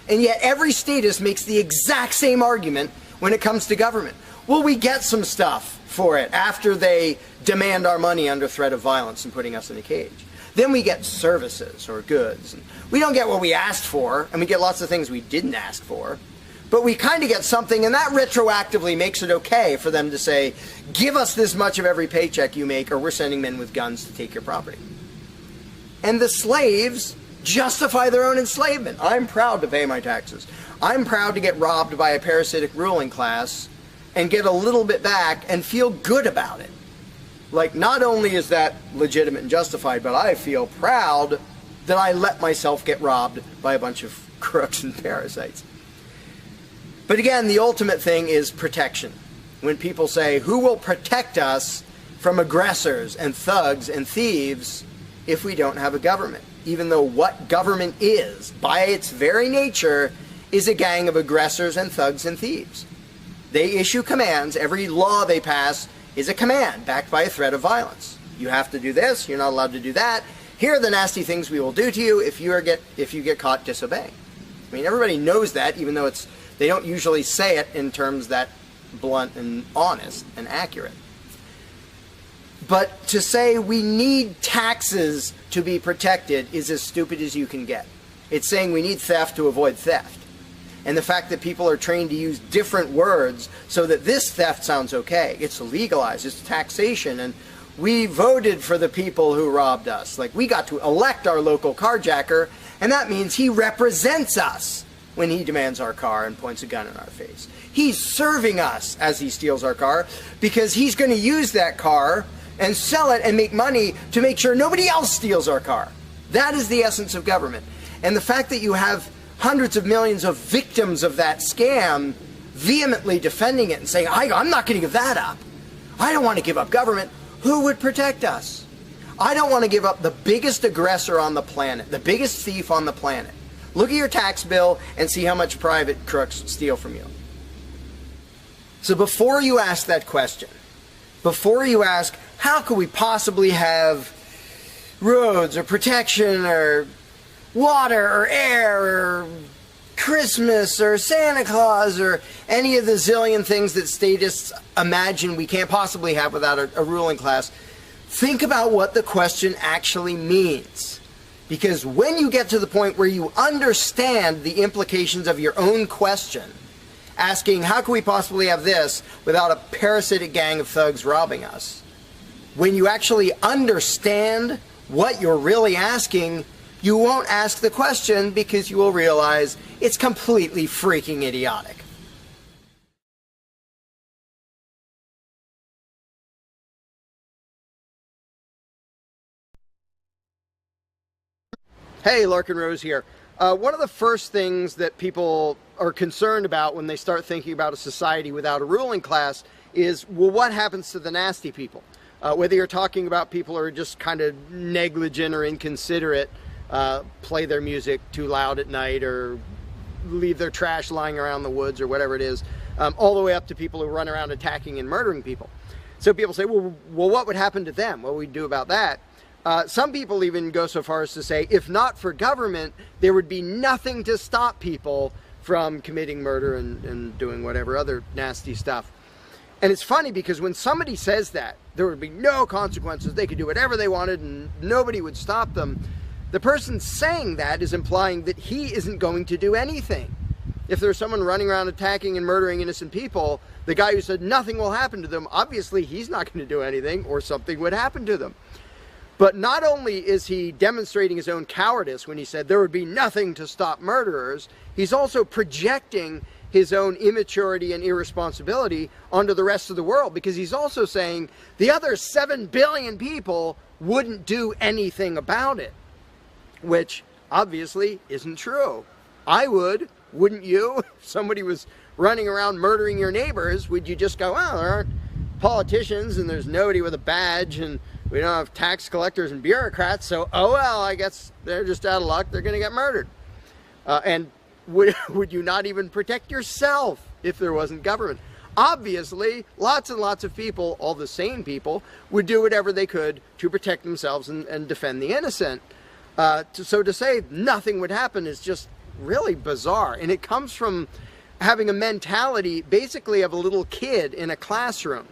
And yet every statist makes the exact same argument when it comes to government. Well, we get some stuff for it after they demand our money under threat of violence and putting us in a cage. Then we get services or goods. And we don't get what we asked for, and we get lots of things we didn't ask for. But we kind of get something, and that retroactively makes it okay for them to say, give us this much of every paycheck you make, or we're sending men with guns to take your property. And the slaves justify their own enslavement. I'm proud to pay my taxes. I'm proud to get robbed by a parasitic ruling class and get a little bit back and feel good about it. Like, not only is that legitimate and justified, but I feel proud that I let myself get robbed by a bunch of crooks and parasites. But again, the ultimate thing is protection. When people say, who will protect us from aggressors and thugs and thieves if we don't have a government? Even though what government is, by its very nature, is a gang of aggressors and thugs and thieves. They issue commands. Every law they pass is a command backed by a threat of violence. You have to do this. You're not allowed to do that. Here are the nasty things we will do to you if you get caught disobeying. I mean, everybody knows that, even though they don't usually say it in terms that blunt and honest and accurate. But to say we need taxes to be protected is as stupid as you can get. It's saying we need theft to avoid theft. And the fact that people are trained to use different words so that this theft sounds okay. It's legalized, it's taxation, and we voted for the people who robbed us. Like, we got to elect our local carjacker, and that means he represents us when he demands our car and points a gun in our face. He's serving us as he steals our car, because he's going to use that car and sell it and make money to make sure nobody else steals our car. That is the essence of government. And the fact that you have hundreds of millions of victims of that scam vehemently defending it and saying, I'm not going to give that up. I don't want to give up government. Who would protect us? I don't want to give up the biggest aggressor on the planet, the biggest thief on the planet. Look at your tax bill and see how much private crooks steal from you. So before you ask that question, before you ask, how could we possibly have roads or protection or water or air or Christmas or Santa Claus or any of the zillion things that statists imagine we can't possibly have without a ruling class, think about what the question actually means. Because when you get to the point where you understand the implications of your own question, asking, how can we possibly have this without a parasitic gang of thugs robbing us? When you actually understand what you're really asking, you won't ask the question because you will realize it's completely freaking idiotic. Hey, Larkin Rose here. One of the first things that people are concerned about when they start thinking about a society without a ruling class is, well, what happens to the nasty people? Whether you're talking about people who are just kind of negligent or inconsiderate, play their music too loud at night or leave their trash lying around the woods or whatever it is, all the way up to people who run around attacking and murdering people. So people say, well, what would happen to them? What would we do about that? Some people even go so far as to say, if not for government, there would be nothing to stop people from committing murder and doing whatever other nasty stuff. And it's funny because when somebody says that, there would be no consequences, they could do whatever they wanted and nobody would stop them, the person saying that is implying that he isn't going to do anything. If there's someone running around attacking and murdering innocent people, the guy who said nothing will happen to them, obviously he's not going to do anything or something would happen to them. But not only is he demonstrating his own cowardice when he said there would be nothing to stop murderers, he's also projecting his own immaturity and irresponsibility onto the rest of the world, because he's also saying the other 7 billion people wouldn't do anything about it, which obviously isn't true. I would, wouldn't you? If somebody was running around murdering your neighbors, would you just go, well, there aren't politicians and there's nobody with a badge and we don't have tax collectors and bureaucrats, so, oh well, I guess they're just out of luck, they're going to get murdered. And would you not even protect yourself if there wasn't government? Obviously, lots and lots of people, all the sane people, would do whatever they could to protect themselves and defend the innocent. So to say nothing would happen is just really bizarre. And it comes from having a mentality basically of a little kid in a classroom,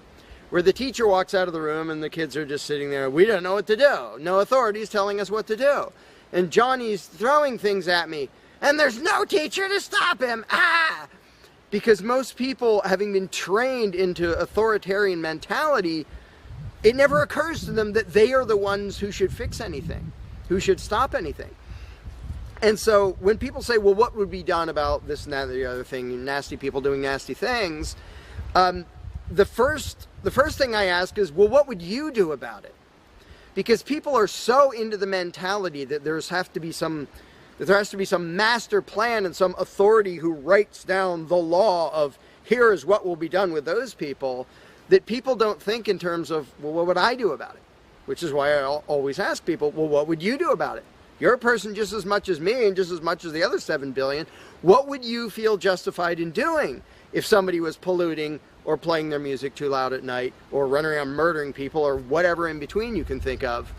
where the teacher walks out of the room and the kids are just sitting there. We don't know what to do. No authority's telling us what to do. And Johnny's throwing things at me. And there's no teacher to stop him. Ah! Because most people, having been trained into authoritarian mentality, it never occurs to them that they are the ones who should fix anything, who should stop anything. And so when people say, well, what would be done about this and that and the other thing, nasty people doing nasty things, the first thing I ask is, well, what would you do about it? Because people are so into the mentality that there has to be some master plan and some authority who writes down the law of here is what will be done with those people, that people don't think in terms of, well, what would I do about it? Which is why I always ask people, well, what would you do about it? You're a person just as much as me and just as much as the other 7 billion. What would you feel justified in doing if somebody was polluting or playing their music too loud at night or running around murdering people or whatever in between you can think of?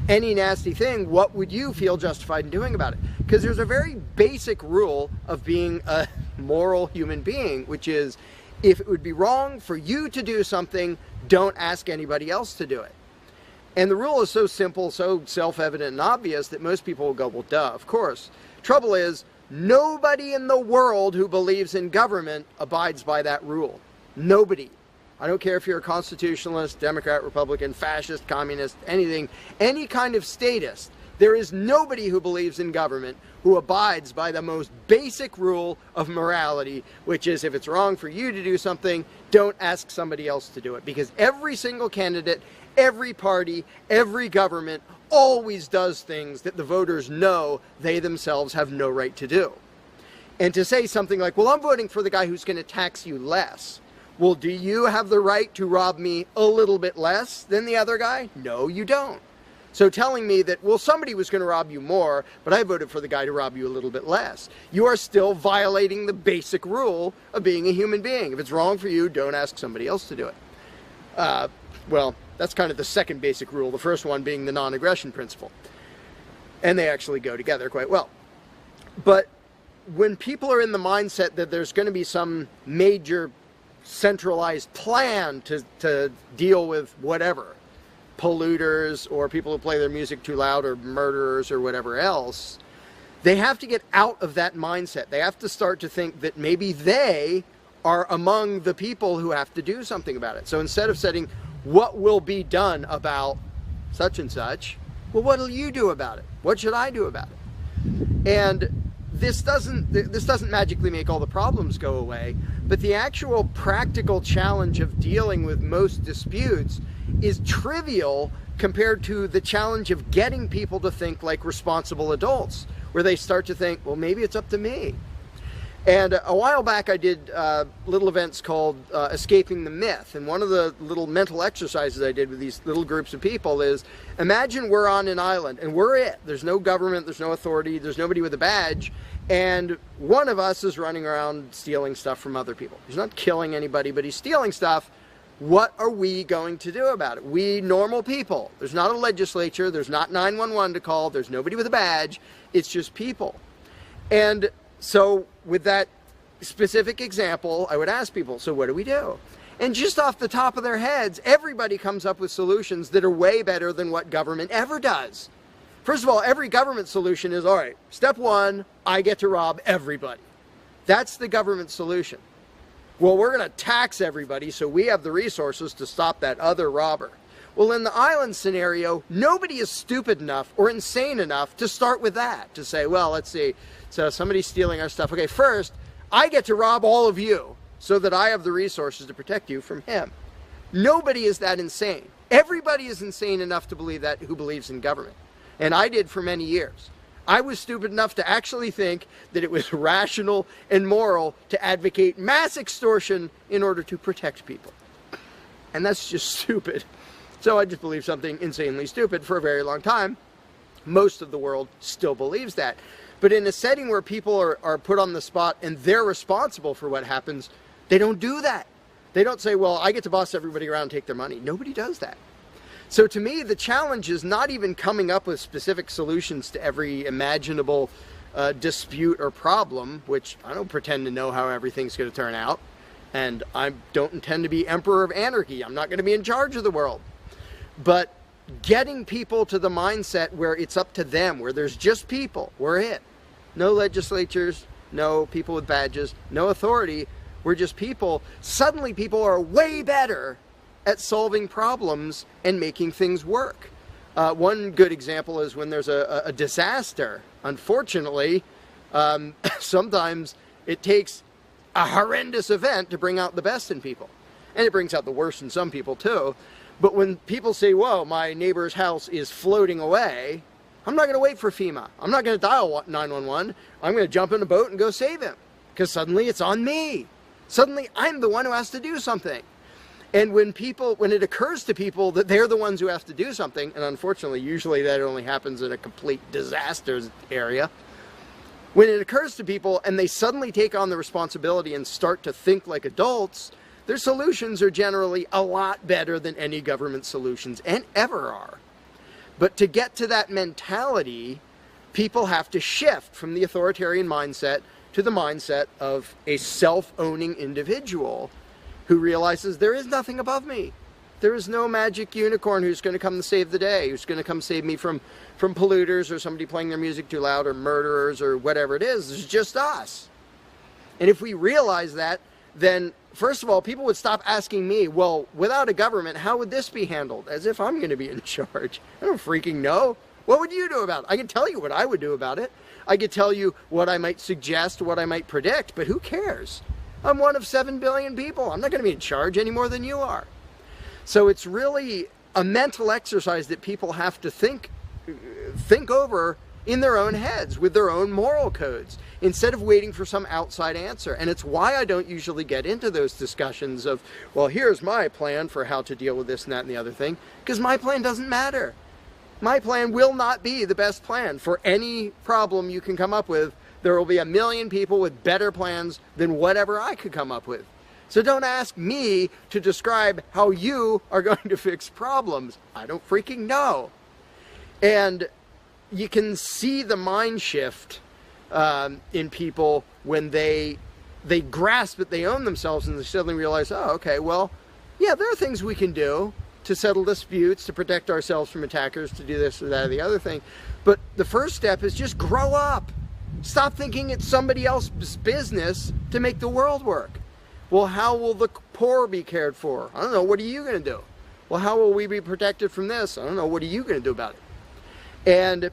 Any nasty thing, what would you feel justified in doing about it? Because there's a very basic rule of being a moral human being, which is if it would be wrong for you to do something, don't ask anybody else to do it. And the rule is so simple, so self-evident and obvious that most people will go, well, duh, of course. Trouble is, nobody in the world who believes in government abides by that rule. Nobody. I don't care if you're a constitutionalist, Democrat, Republican, fascist, communist, anything, any kind of statist. There is nobody who believes in government who abides by the most basic rule of morality, which is if it's wrong for you to do something, don't ask somebody else to do it. Because every single candidate, every party, every government always does things that the voters know they themselves have no right to do. And to say something like, well, I'm voting for the guy who's going to tax you less. Well, do you have the right to rob me a little bit less than the other guy? No, you don't. So telling me that, well, somebody was going to rob you more, but I voted for the guy to rob you a little bit less, you are still violating the basic rule of being a human being. If it's wrong for you, don't ask somebody else to do it. Well, that's kind of the second basic rule, the first one being the non-aggression principle. And they actually go together quite well. But when people are in the mindset that there's going to be some major centralized plan to deal with whatever, polluters or people who play their music too loud or murderers or whatever else, they have to get out of that mindset. They have to start to think that maybe they are among the people who have to do something about it. So instead of saying, what will be done about such and such, well, what will you do about it? What should I do about it? And this doesn't magically make all the problems go away, but the actual practical challenge of dealing with most disputes is trivial compared to the challenge of getting people to think like responsible adults, where they start to think, well, maybe it's up to me. And a while back I did little events called Escaping the Myth. And one of the little mental exercises I did with these little groups of people is, imagine we're on an island and we're it. There's no government, there's no authority, there's nobody with a badge. And one of us is running around stealing stuff from other people. He's not killing anybody, but he's stealing stuff. What are we going to do about it? We normal people. There's not a legislature, there's not 911 to call, there's nobody with a badge. It's just people. And so with that specific example, I would ask people, so what do we do? And just off the top of their heads, everybody comes up with solutions that are way better than what government ever does. First of all, every government solution is, all right, step one, I get to rob everybody. That's the government solution. Well, we're going to tax everybody so we have the resources to stop that other robber. Well, in the island scenario, nobody is stupid enough or insane enough to start with that, to say, well, let's see, so somebody's stealing our stuff. Okay, first, I get to rob all of you so that I have the resources to protect you from him. Nobody is that insane. Everybody is insane enough to believe that who believes in government. And I did for many years. I was stupid enough to actually think that it was rational and moral to advocate mass extortion in order to protect people. And that's just stupid. So I just believed something insanely stupid for a very long time. Most of the world still believes that. But in a setting where people are put on the spot and they're responsible for what happens, they don't do that. They don't say, well, I get to boss everybody around and take their money. Nobody does that. So to me, the challenge is not even coming up with specific solutions to every imaginable dispute or problem, which I don't pretend to know how everything's going to turn out. And I don't intend to be emperor of anarchy. I'm not going to be in charge of the world. But getting people to the mindset where it's up to them, where there's just people, we're it. No legislatures, no people with badges, no authority, we're just people. Suddenly people are way better at solving problems and making things work. One good example is when there's a disaster. Unfortunately, sometimes it takes a horrendous event to bring out the best in people. And it brings out the worst in some people too. But when people say, whoa, my neighbor's house is floating away, I'm not going to wait for FEMA. I'm not going to dial 911. I'm going to jump in a boat and go save him. Because suddenly it's on me. Suddenly I'm the one who has to do something. And when it occurs to people that they're the ones who have to do something, and unfortunately usually that only happens in a complete disaster area, when it occurs to people and they suddenly take on the responsibility and start to think like adults, their solutions are generally a lot better than any government solutions, and ever are. But to get to that mentality, people have to shift from the authoritarian mindset to the mindset of a self-owning individual who realizes there is nothing above me. There is no magic unicorn who's going to come to save the day, who's going to come save me from polluters or somebody playing their music too loud or murderers or whatever it is. It's just us. And if we realize that, then first of all, people would stop asking me, well, without a government, how would this be handled? As if I'm going to be in charge. I don't freaking know. What would you do about it? I can tell you what I would do about it. I could tell you what I might suggest, what I might predict, but who cares? I'm one of 7 billion people. I'm not going to be in charge any more than you are. So it's really a mental exercise that people have to think over in their own heads with their own moral codes instead of waiting for some outside answer. And it's why I don't usually get into those discussions of, well, here's my plan for how to deal with this and that and the other thing, because my plan doesn't matter. My plan will not be the best plan for any problem you can come up with. There will be a million people with better plans than whatever I could come up with. So don't ask me to describe how you are going to fix problems. I don't freaking know. And you can see the mind shift in people when they grasp that they own themselves and they suddenly realize, oh, okay, well, yeah, there are things we can do to settle disputes, to protect ourselves from attackers, to do this or that or the other thing. But the first step is just grow up. Stop thinking it's somebody else's business to make the world work. Well, how will the poor be cared for? I don't know. What are you going to do? Well, how will we be protected from this? I don't know. What are you going to do about it? And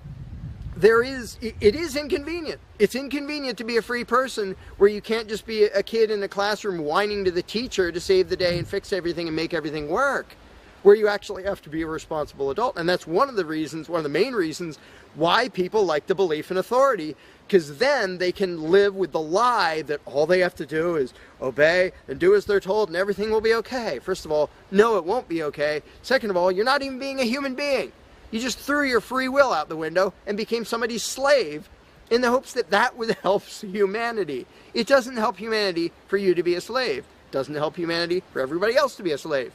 it is inconvenient. It's inconvenient to be a free person where you can't just be a kid in a classroom whining to the teacher to save the day and fix everything and make everything work, where you actually have to be a responsible adult. And that's one of the main reasons why people like the belief in authority, because then they can live with the lie that all they have to do is obey and do as they're told and everything will be okay. First of all, no, it won't be okay. Second of all, you're not even being a human being. You just threw your free will out the window and became somebody's slave in the hopes that that would help humanity. It doesn't help humanity for you to be a slave. It doesn't help humanity for everybody else to be a slave.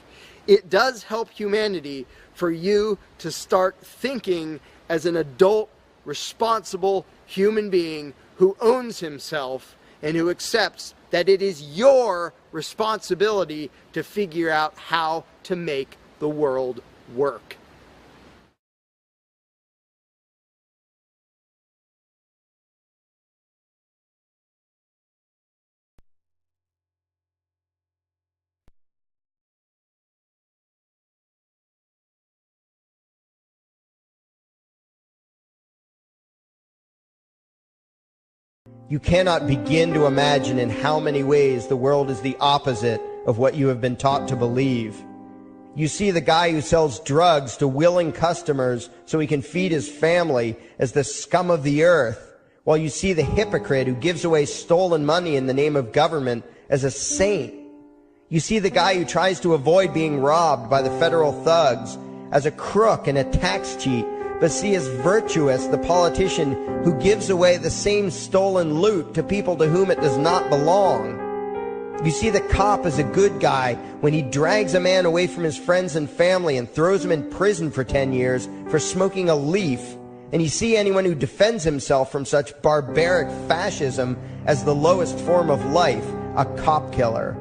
It does help humanity for you to start thinking as an adult, responsible human being who owns himself and who accepts that it is your responsibility to figure out how to make the world work. You cannot begin to imagine in how many ways the world is the opposite of what you have been taught to believe. You see the guy who sells drugs to willing customers so he can feed his family as the scum of the earth, while you see the hypocrite who gives away stolen money in the name of government as a saint. You see the guy who tries to avoid being robbed by the federal thugs as a crook and a tax cheat, but see as virtuous the politician who gives away the same stolen loot to people to whom it does not belong. You see the cop as a good guy when he drags a man away from his friends and family and throws him in prison for 10 years for smoking a leaf. And you see anyone who defends himself from such barbaric fascism as the lowest form of life, a cop killer.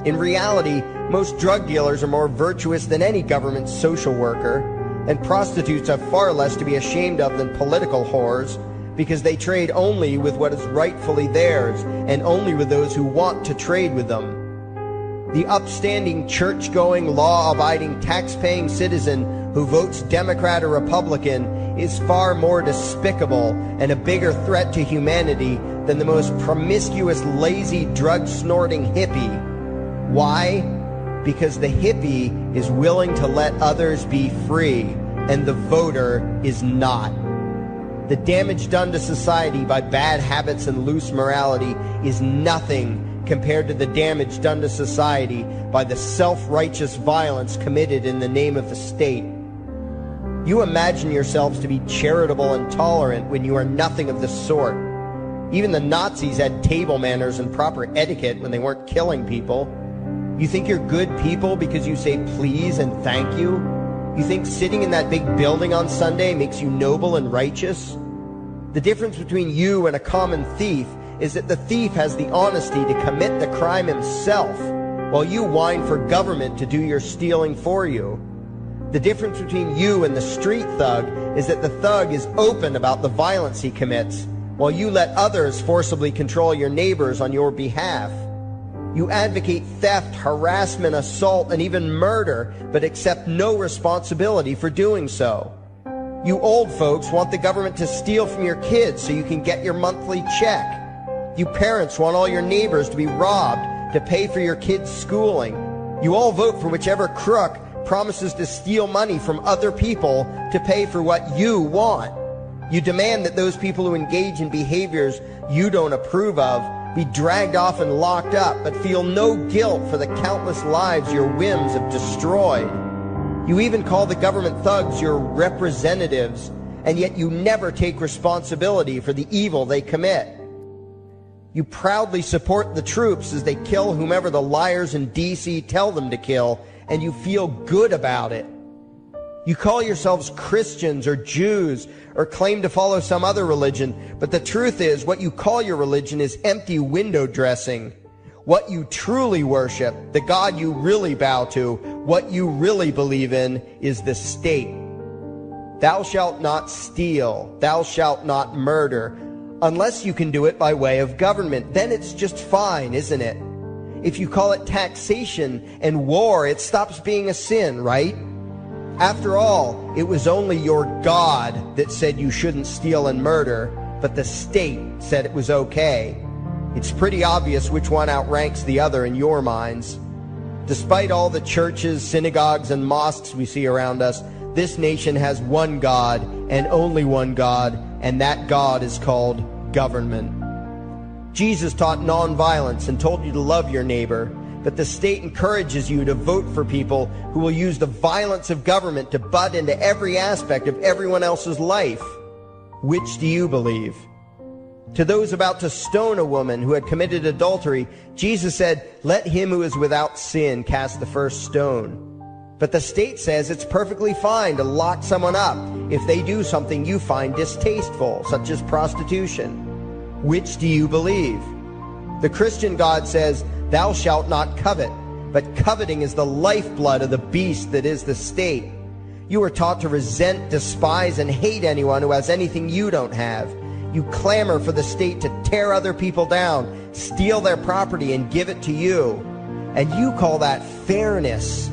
In reality, most drug dealers are more virtuous than any government social worker, and prostitutes have far less to be ashamed of than political whores, because they trade only with what is rightfully theirs, and only with those who want to trade with them. The upstanding, church-going, law-abiding, tax-paying citizen who votes Democrat or Republican is far more despicable and a bigger threat to humanity than the most promiscuous, lazy, drug-snorting hippie. Why? Because the hippie is willing to let others be free, and the voter is not. The damage done to society by bad habits and loose morality is nothing compared to the damage done to society by the self-righteous violence committed in the name of the state. You imagine yourselves to be charitable and tolerant when you are nothing of the sort. Even the Nazis had table manners and proper etiquette when they weren't killing people. You think you're good people because you say please and thank you? You think sitting in that big building on Sunday makes you noble and righteous? The difference between you and a common thief is that the thief has the honesty to commit the crime himself, while you whine for government to do your stealing for you. The difference between you and the street thug is that the thug is open about the violence he commits, while you let others forcibly control your neighbors on your behalf. You advocate theft, harassment, assault, and even murder, but accept no responsibility for doing so. You old folks want the government to steal from your kids so you can get your monthly check. You parents want all your neighbors to be robbed to pay for your kids' schooling. You all vote for whichever crook promises to steal money from other people to pay for what you want. You demand that those people who engage in behaviors you don't approve of be dragged off and locked up, but feel no guilt for the countless lives your whims have destroyed. You even call the government thugs your representatives, and yet you never take responsibility for the evil they commit. You proudly support the troops as they kill whomever the liars in D.C. tell them to kill, and you feel good about it. You call yourselves Christians or Jews or claim to follow some other religion, but the truth is what you call your religion is empty window dressing. What you truly worship, the God you really bow to, what you really believe in is the state. Thou shalt not steal, thou shalt not murder, unless you can do it by way of government. Then it's just fine, isn't it? If you call it taxation and war, it stops being a sin, right? After all, it was only your God that said you shouldn't steal and murder, but the state said it was okay. It's pretty obvious which one outranks the other in your minds. Despite all the churches, synagogues, and mosques we see around us, this nation has one God and only one God, and that God is called government. Jesus taught nonviolence and told you to love your neighbor, but the state encourages you to vote for people who will use the violence of government to butt into every aspect of everyone else's life. Which do you believe? To those about to stone a woman who had committed adultery, Jesus said, "Let him who is without sin cast the first stone." But the state says it's perfectly fine to lock someone up if they do something you find distasteful, such as prostitution. Which do you believe? The Christian God says, "Thou shalt not covet," but coveting is the lifeblood of the beast that is the state. You are taught to resent, despise, and hate anyone who has anything you don't have. You clamor for the state to tear other people down, steal their property, and give it to you. And you call that fairness.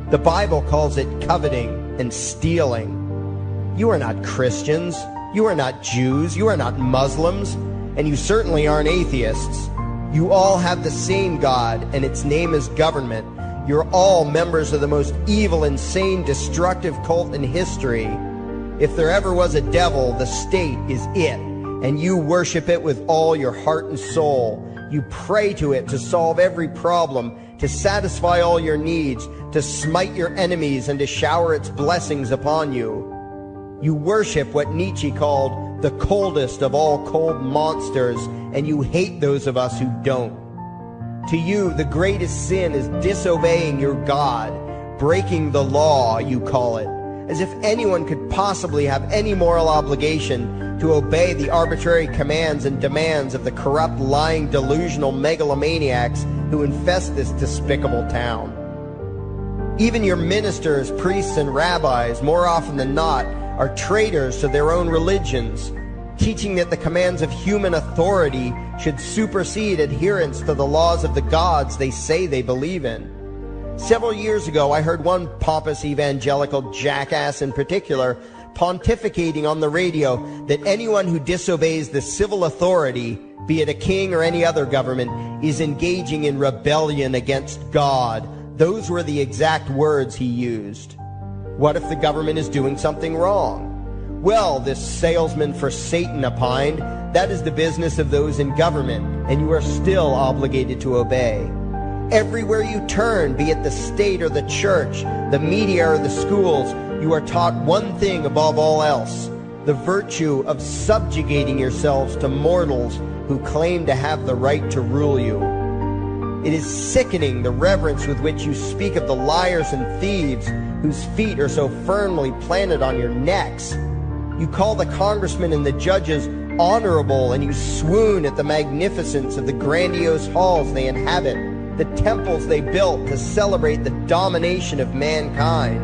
The Bible calls it coveting and stealing. You are not Christians. You are not Jews. You are not Muslims. And you certainly aren't atheists. You all have the same God, and its name is government. You're all members of the most evil, insane, destructive cult in history. If there ever was a devil, the state is it, and you worship it with all your heart and soul. You pray to it to solve every problem, to satisfy all your needs, to smite your enemies, and to shower its blessings upon you. You worship what Nietzsche called the coldest of all cold monsters, and you hate those of us who don't. To you, the greatest sin is disobeying your God, breaking the law, you call it, as if anyone could possibly have any moral obligation to obey the arbitrary commands and demands of the corrupt, lying, delusional megalomaniacs who infest this despicable town. Even your ministers, priests, and rabbis, more often than not, are traitors to their own religions, teaching that the commands of human authority should supersede adherence to the laws of the gods they say they believe in. Several years ago, I heard one pompous evangelical jackass in particular pontificating on the radio that anyone who disobeys the civil authority, be it a king or any other government, is engaging in rebellion against God. Those were the exact words he used. What if the government is doing something wrong? Well, this salesman for Satan opined, that is the business of those in government, and you are still obligated to obey. Everywhere you turn, be it the state or the church, the media or the schools, you are taught one thing above all else, the virtue of subjugating yourselves to mortals who claim to have the right to rule you. It is sickening the reverence with which you speak of the liars and thieves whose feet are so firmly planted on your necks. You call the congressmen and the judges honorable, and you swoon at the magnificence of the grandiose halls they inhabit, the temples they built to celebrate the domination of mankind.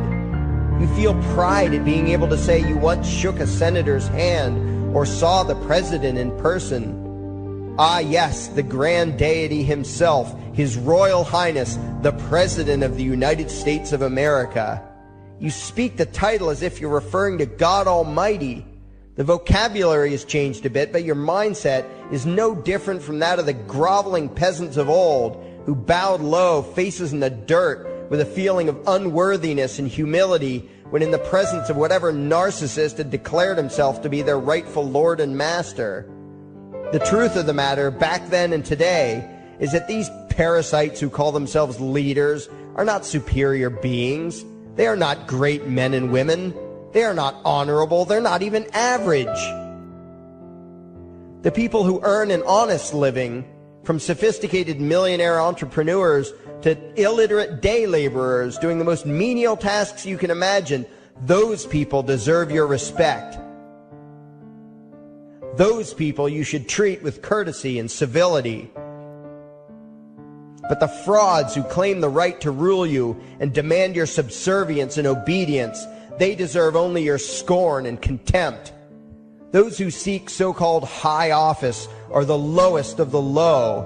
You feel pride at being able to say you once shook a senator's hand or saw the president in person. Ah, yes, the grand deity himself, His Royal Highness, the President of the United States of America. You speak the title as if you're referring to God Almighty. The vocabulary has changed a bit, but your mindset is no different from that of the groveling peasants of old who bowed low, faces in the dirt, with a feeling of unworthiness and humility when in the presence of whatever narcissist had declared himself to be their rightful lord and master. The truth of the matter, back then and today, is that these parasites who call themselves leaders are not superior beings. They are not great men and women. They are not honorable. They're not even average. The people who earn an honest living, from sophisticated millionaire entrepreneurs to illiterate day laborers doing the most menial tasks you can imagine, Those people deserve your respect. Those people you should treat with courtesy and civility. But the frauds who claim the right to rule you and demand your subservience and obedience, they deserve only your scorn and contempt. Those who seek so-called high office are the lowest of the low.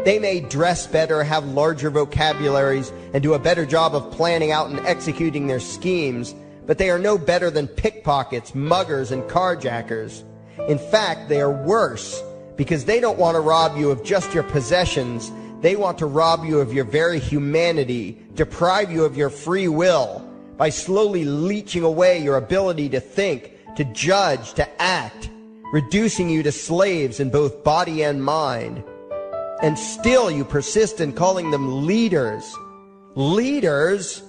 They may dress better, have larger vocabularies, and do a better job of planning out and executing their schemes, but they are no better than pickpockets, muggers, and carjackers. In fact, they are worse, because they don't want to rob you of just your possessions. They want to rob you of your very humanity, deprive you of your free will, by slowly leeching away your ability to think, to judge, to act, reducing you to slaves in both body and mind. And still you persist in calling them leaders. Leaders?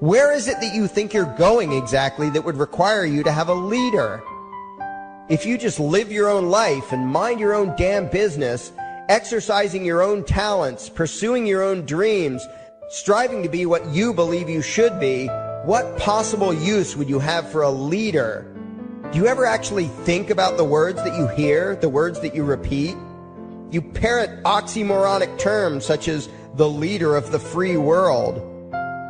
Where is it that you think you're going exactly that would require you to have a leader? If you just live your own life and mind your own damn business, exercising your own talents, pursuing your own dreams, striving to be what you believe you should be, what possible use would you have for a leader? Do you ever actually think about the words that you hear, the words that you repeat? You parrot oxymoronic terms such as the leader of the free world,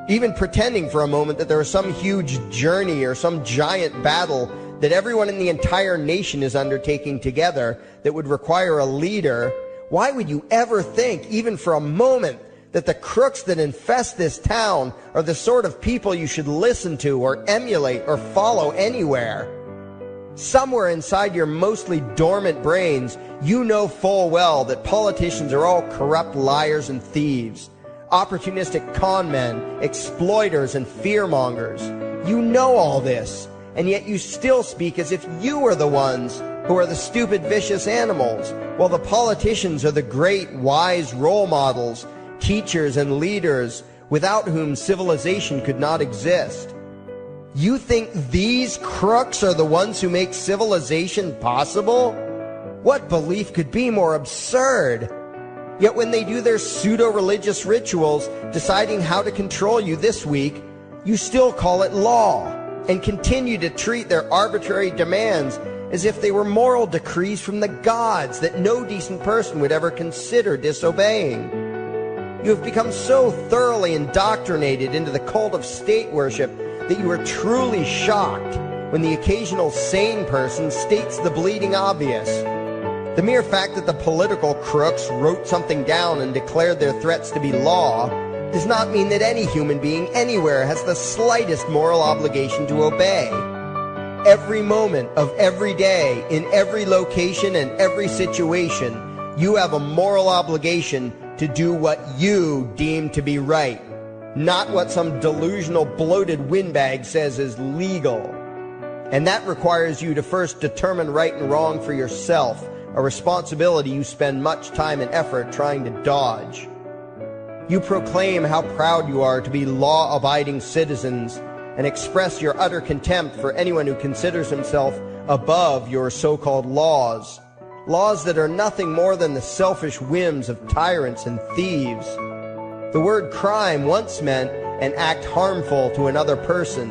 even pretending for a moment that there is some huge journey or some giant battle that everyone in the entire nation is undertaking together that would require a leader. Why would you ever think, even for a moment, that the crooks that infest this town are the sort of people you should listen to or emulate or follow anywhere? Somewhere inside your mostly dormant brains, you know full well that politicians are all corrupt liars and thieves, opportunistic con men, exploiters, and fearmongers. You know all this, and yet you still speak as if you are the ones who are the stupid, vicious animals, while the politicians are the great, wise role models, teachers, and leaders without whom civilization could not exist. You think these crooks are the ones who make civilization possible? What belief could be more absurd? Yet when they do their pseudo-religious rituals, deciding how to control you this week, you still call it law, and continue to treat their arbitrary demands as if they were moral decrees from the gods that no decent person would ever consider disobeying. You have become so thoroughly indoctrinated into the cult of state worship that you are truly shocked when the occasional sane person states the bleeding obvious. The mere fact that the political crooks wrote something down and declared their threats to be law does not mean that any human being anywhere has the slightest moral obligation to obey. Every moment of every day, in every location and every situation, you have a moral obligation to do what you deem to be right, not what some delusional bloated windbag says is legal. And that requires you to first determine right and wrong for yourself, a responsibility you spend much time and effort trying to dodge. You proclaim how proud you are to be law-abiding citizens and express your utter contempt for anyone who considers himself above your so-called laws, laws that are nothing more than the selfish whims of tyrants and thieves. The word crime once meant an act harmful to another person.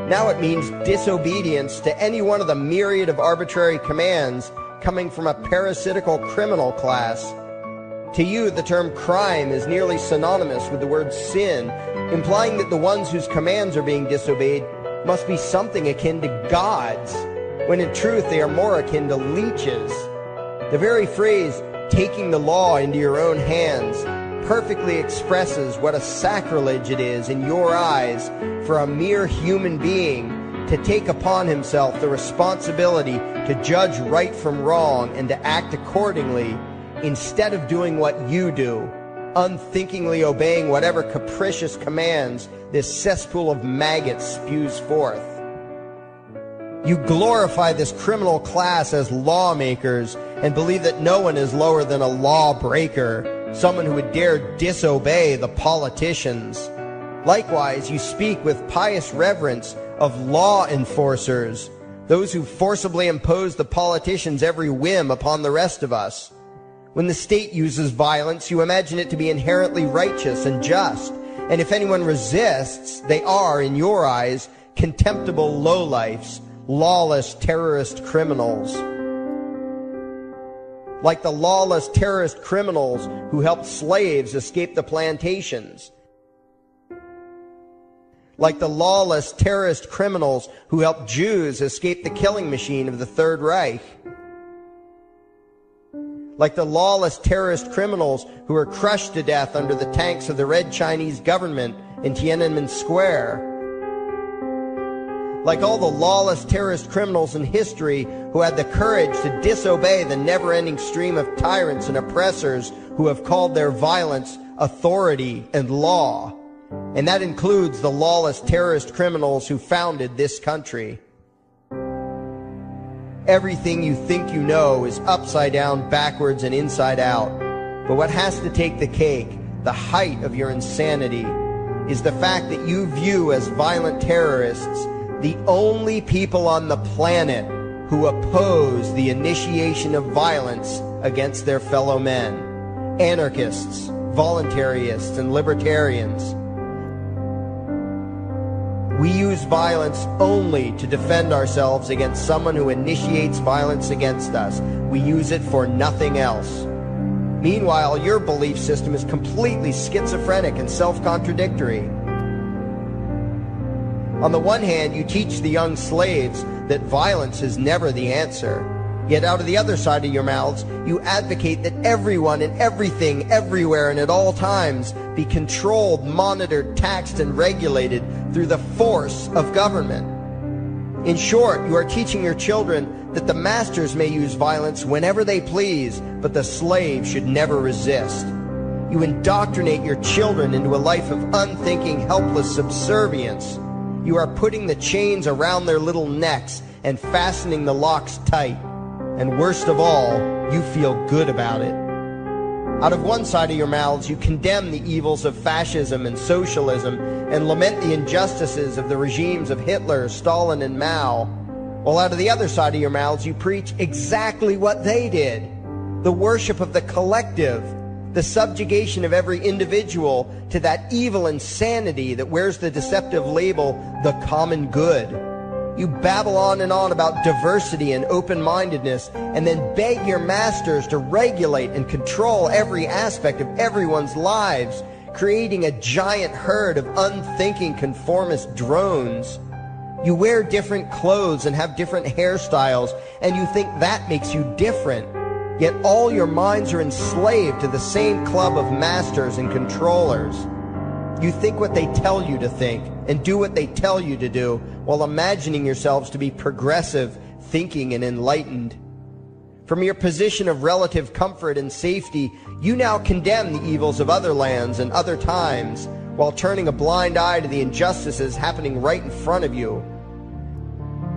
Now it means disobedience to any one of the myriad of arbitrary commands coming from a parasitical criminal class. To you, the term crime is nearly synonymous with the word sin, implying that the ones whose commands are being disobeyed must be something akin to gods, when in truth they are more akin to leeches. The very phrase, taking the law into your own hands, perfectly expresses what a sacrilege it is in your eyes for a mere human being to take upon himself the responsibility to judge right from wrong and to act accordingly, instead of doing what you do, unthinkingly obeying whatever capricious commands this cesspool of maggots spews forth. You glorify this criminal class as lawmakers and believe that no one is lower than a lawbreaker, someone who would dare disobey the politicians. Likewise, you speak with pious reverence of law enforcers, those who forcibly impose the politicians' every whim upon the rest of us. When the state uses violence, you imagine it to be inherently righteous and just, and if anyone resists, they are, in your eyes, contemptible lowlifes, lawless terrorist criminals. Like the lawless terrorist criminals who helped slaves escape the plantations. Like the lawless terrorist criminals who helped Jews escape the killing machine of the Third Reich. Like the lawless terrorist criminals who were crushed to death under the tanks of the Red Chinese government in Tiananmen Square. Like all the lawless terrorist criminals in history who had the courage to disobey the never-ending stream of tyrants and oppressors who have called their violence authority and law. And that includes the lawless terrorist criminals who founded this country. Everything you think you know is upside down, backwards, and inside out. But what has to take the cake, the height of your insanity, is the fact that you view as violent terrorists the only people on the planet who oppose the initiation of violence against their fellow men. Anarchists, voluntarists, and libertarians. We use violence only to defend ourselves against someone who initiates violence against us. We use it for nothing else. Meanwhile, your belief system is completely schizophrenic and self-contradictory. On the one hand, you teach the young slaves that violence is never the answer. Yet out of the other side of your mouths, you advocate that everyone and everything, everywhere and at all times be controlled, monitored, taxed, and regulated through the force of government. In short, you are teaching your children that the masters may use violence whenever they please, but the slave should never resist. You indoctrinate your children into a life of unthinking, helpless subservience. You are putting the chains around their little necks and fastening the locks tight. And worst of all, you feel good about it. Out of one side of your mouths, you condemn the evils of fascism and socialism and lament the injustices of the regimes of Hitler, Stalin, and Mao. While out of the other side of your mouths, you preach exactly what they did. The worship of the collective, the subjugation of every individual to that evil insanity that wears the deceptive label, the common good. You babble on and on about diversity and open-mindedness, and then beg your masters to regulate and control every aspect of everyone's lives, creating a giant herd of unthinking conformist drones. You wear different clothes and have different hairstyles, and you think that makes you different. Yet all your minds are enslaved to the same club of masters and controllers. You think what they tell you to think and do what they tell you to do while imagining yourselves to be progressive, thinking, and enlightened. From your position of relative comfort and safety, you now condemn the evils of other lands and other times while turning a blind eye to the injustices happening right in front of you.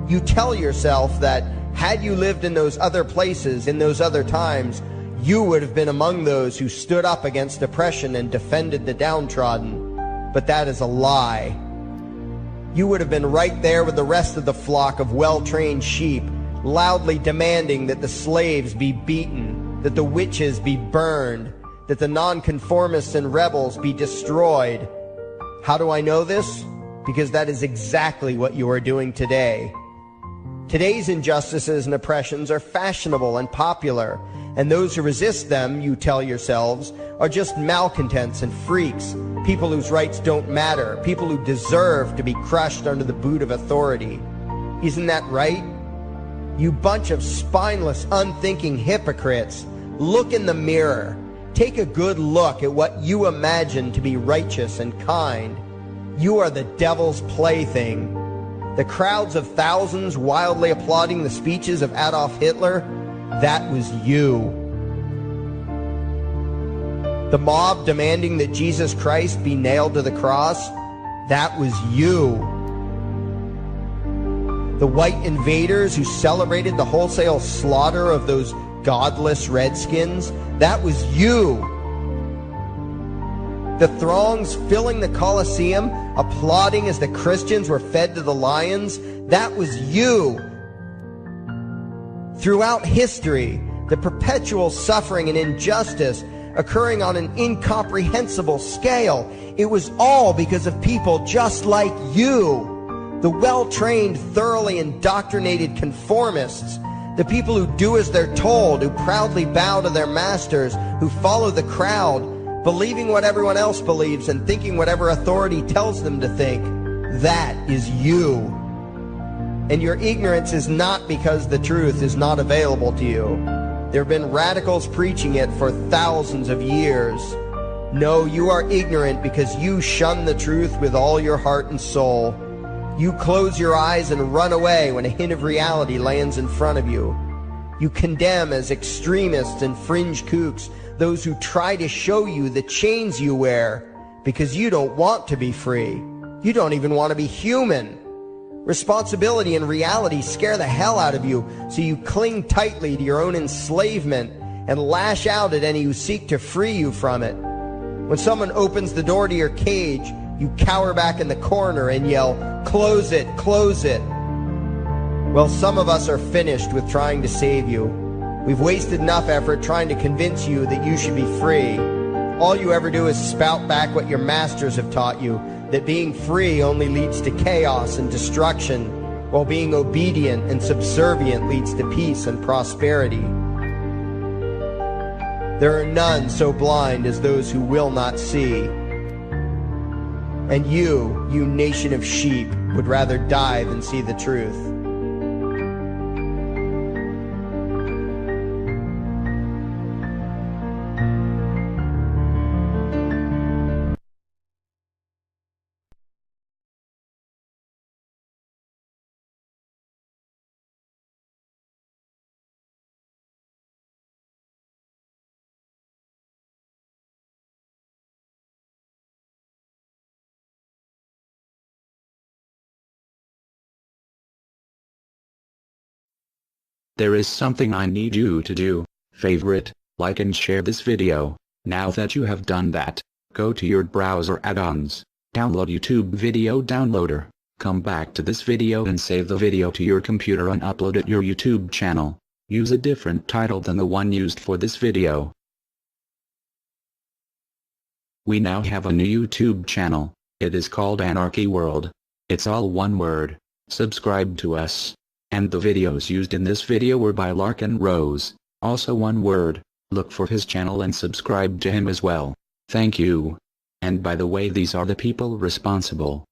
You tell yourself that had you lived in those other places, in those other times, you would have been among those who stood up against oppression and defended the downtrodden. But that is a lie. You would have been right there with the rest of the flock of well-trained sheep, loudly demanding that the slaves be beaten, that the witches be burned, that the nonconformists and rebels be destroyed. How do I know this? Because that is exactly what you are doing today. Today's injustices and oppressions are fashionable and popular, and those who resist them, you tell yourselves, are just malcontents and freaks, people whose rights don't matter, people who deserve to be crushed under the boot of authority. Isn't that right? You bunch of spineless, unthinking hypocrites, look in the mirror. Take a good look at what you imagine to be righteous and kind. You are the devil's plaything. The crowds of thousands wildly applauding the speeches of Adolf Hitler, that was you. The mob demanding that Jesus Christ be nailed to the cross, that was you. The white invaders who celebrated the wholesale slaughter of those godless redskins, that was you. The throngs filling the Colosseum, applauding as the Christians were fed to the lions, that was you. Throughout history, the perpetual suffering and injustice occurring on an incomprehensible scale, it was all because of people just like you. The well-trained, thoroughly indoctrinated conformists, the people who do as they're told, who proudly bow to their masters, who follow the crowd, believing what everyone else believes and thinking whatever authority tells them to think. That is you. And your ignorance is not because the truth is not available to you. There have been radicals preaching it for thousands of years. No, you are ignorant because you shun the truth with all your heart and soul. You close your eyes and run away when a hint of reality lands in front of you. You condemn as extremists and fringe kooks those who try to show you the chains you wear because you don't want to be free. You don't even want to be human. Responsibility and reality scare the hell out of you, so you cling tightly to your own enslavement and lash out at any who seek to free you from it. When someone opens the door to your cage, you cower back in the corner and yell, "Close it, close it." Well, some of us are finished with trying to save you. We've wasted enough effort trying to convince you that you should be free. All you ever do is spout back what your masters have taught you, that being free only leads to chaos and destruction, while being obedient and subservient leads to peace and prosperity. There are none so blind as those who will not see. And you nation of sheep, would rather die than see the truth. There is something I need you to do. Favorite, like and share this video. Now that you have done that, go to your browser add-ons, download YouTube Video Downloader, come back to this video and save the video to your computer and upload it your YouTube channel. Use a different title than the one used for this video. We now have a new YouTube channel. It is called Anarchy World. It's all one word. Subscribe to us. And the videos used in this video were by Larkin Rose, also one word. Look for his channel and subscribe to him as well. Thank you. And by the way, these are the people responsible.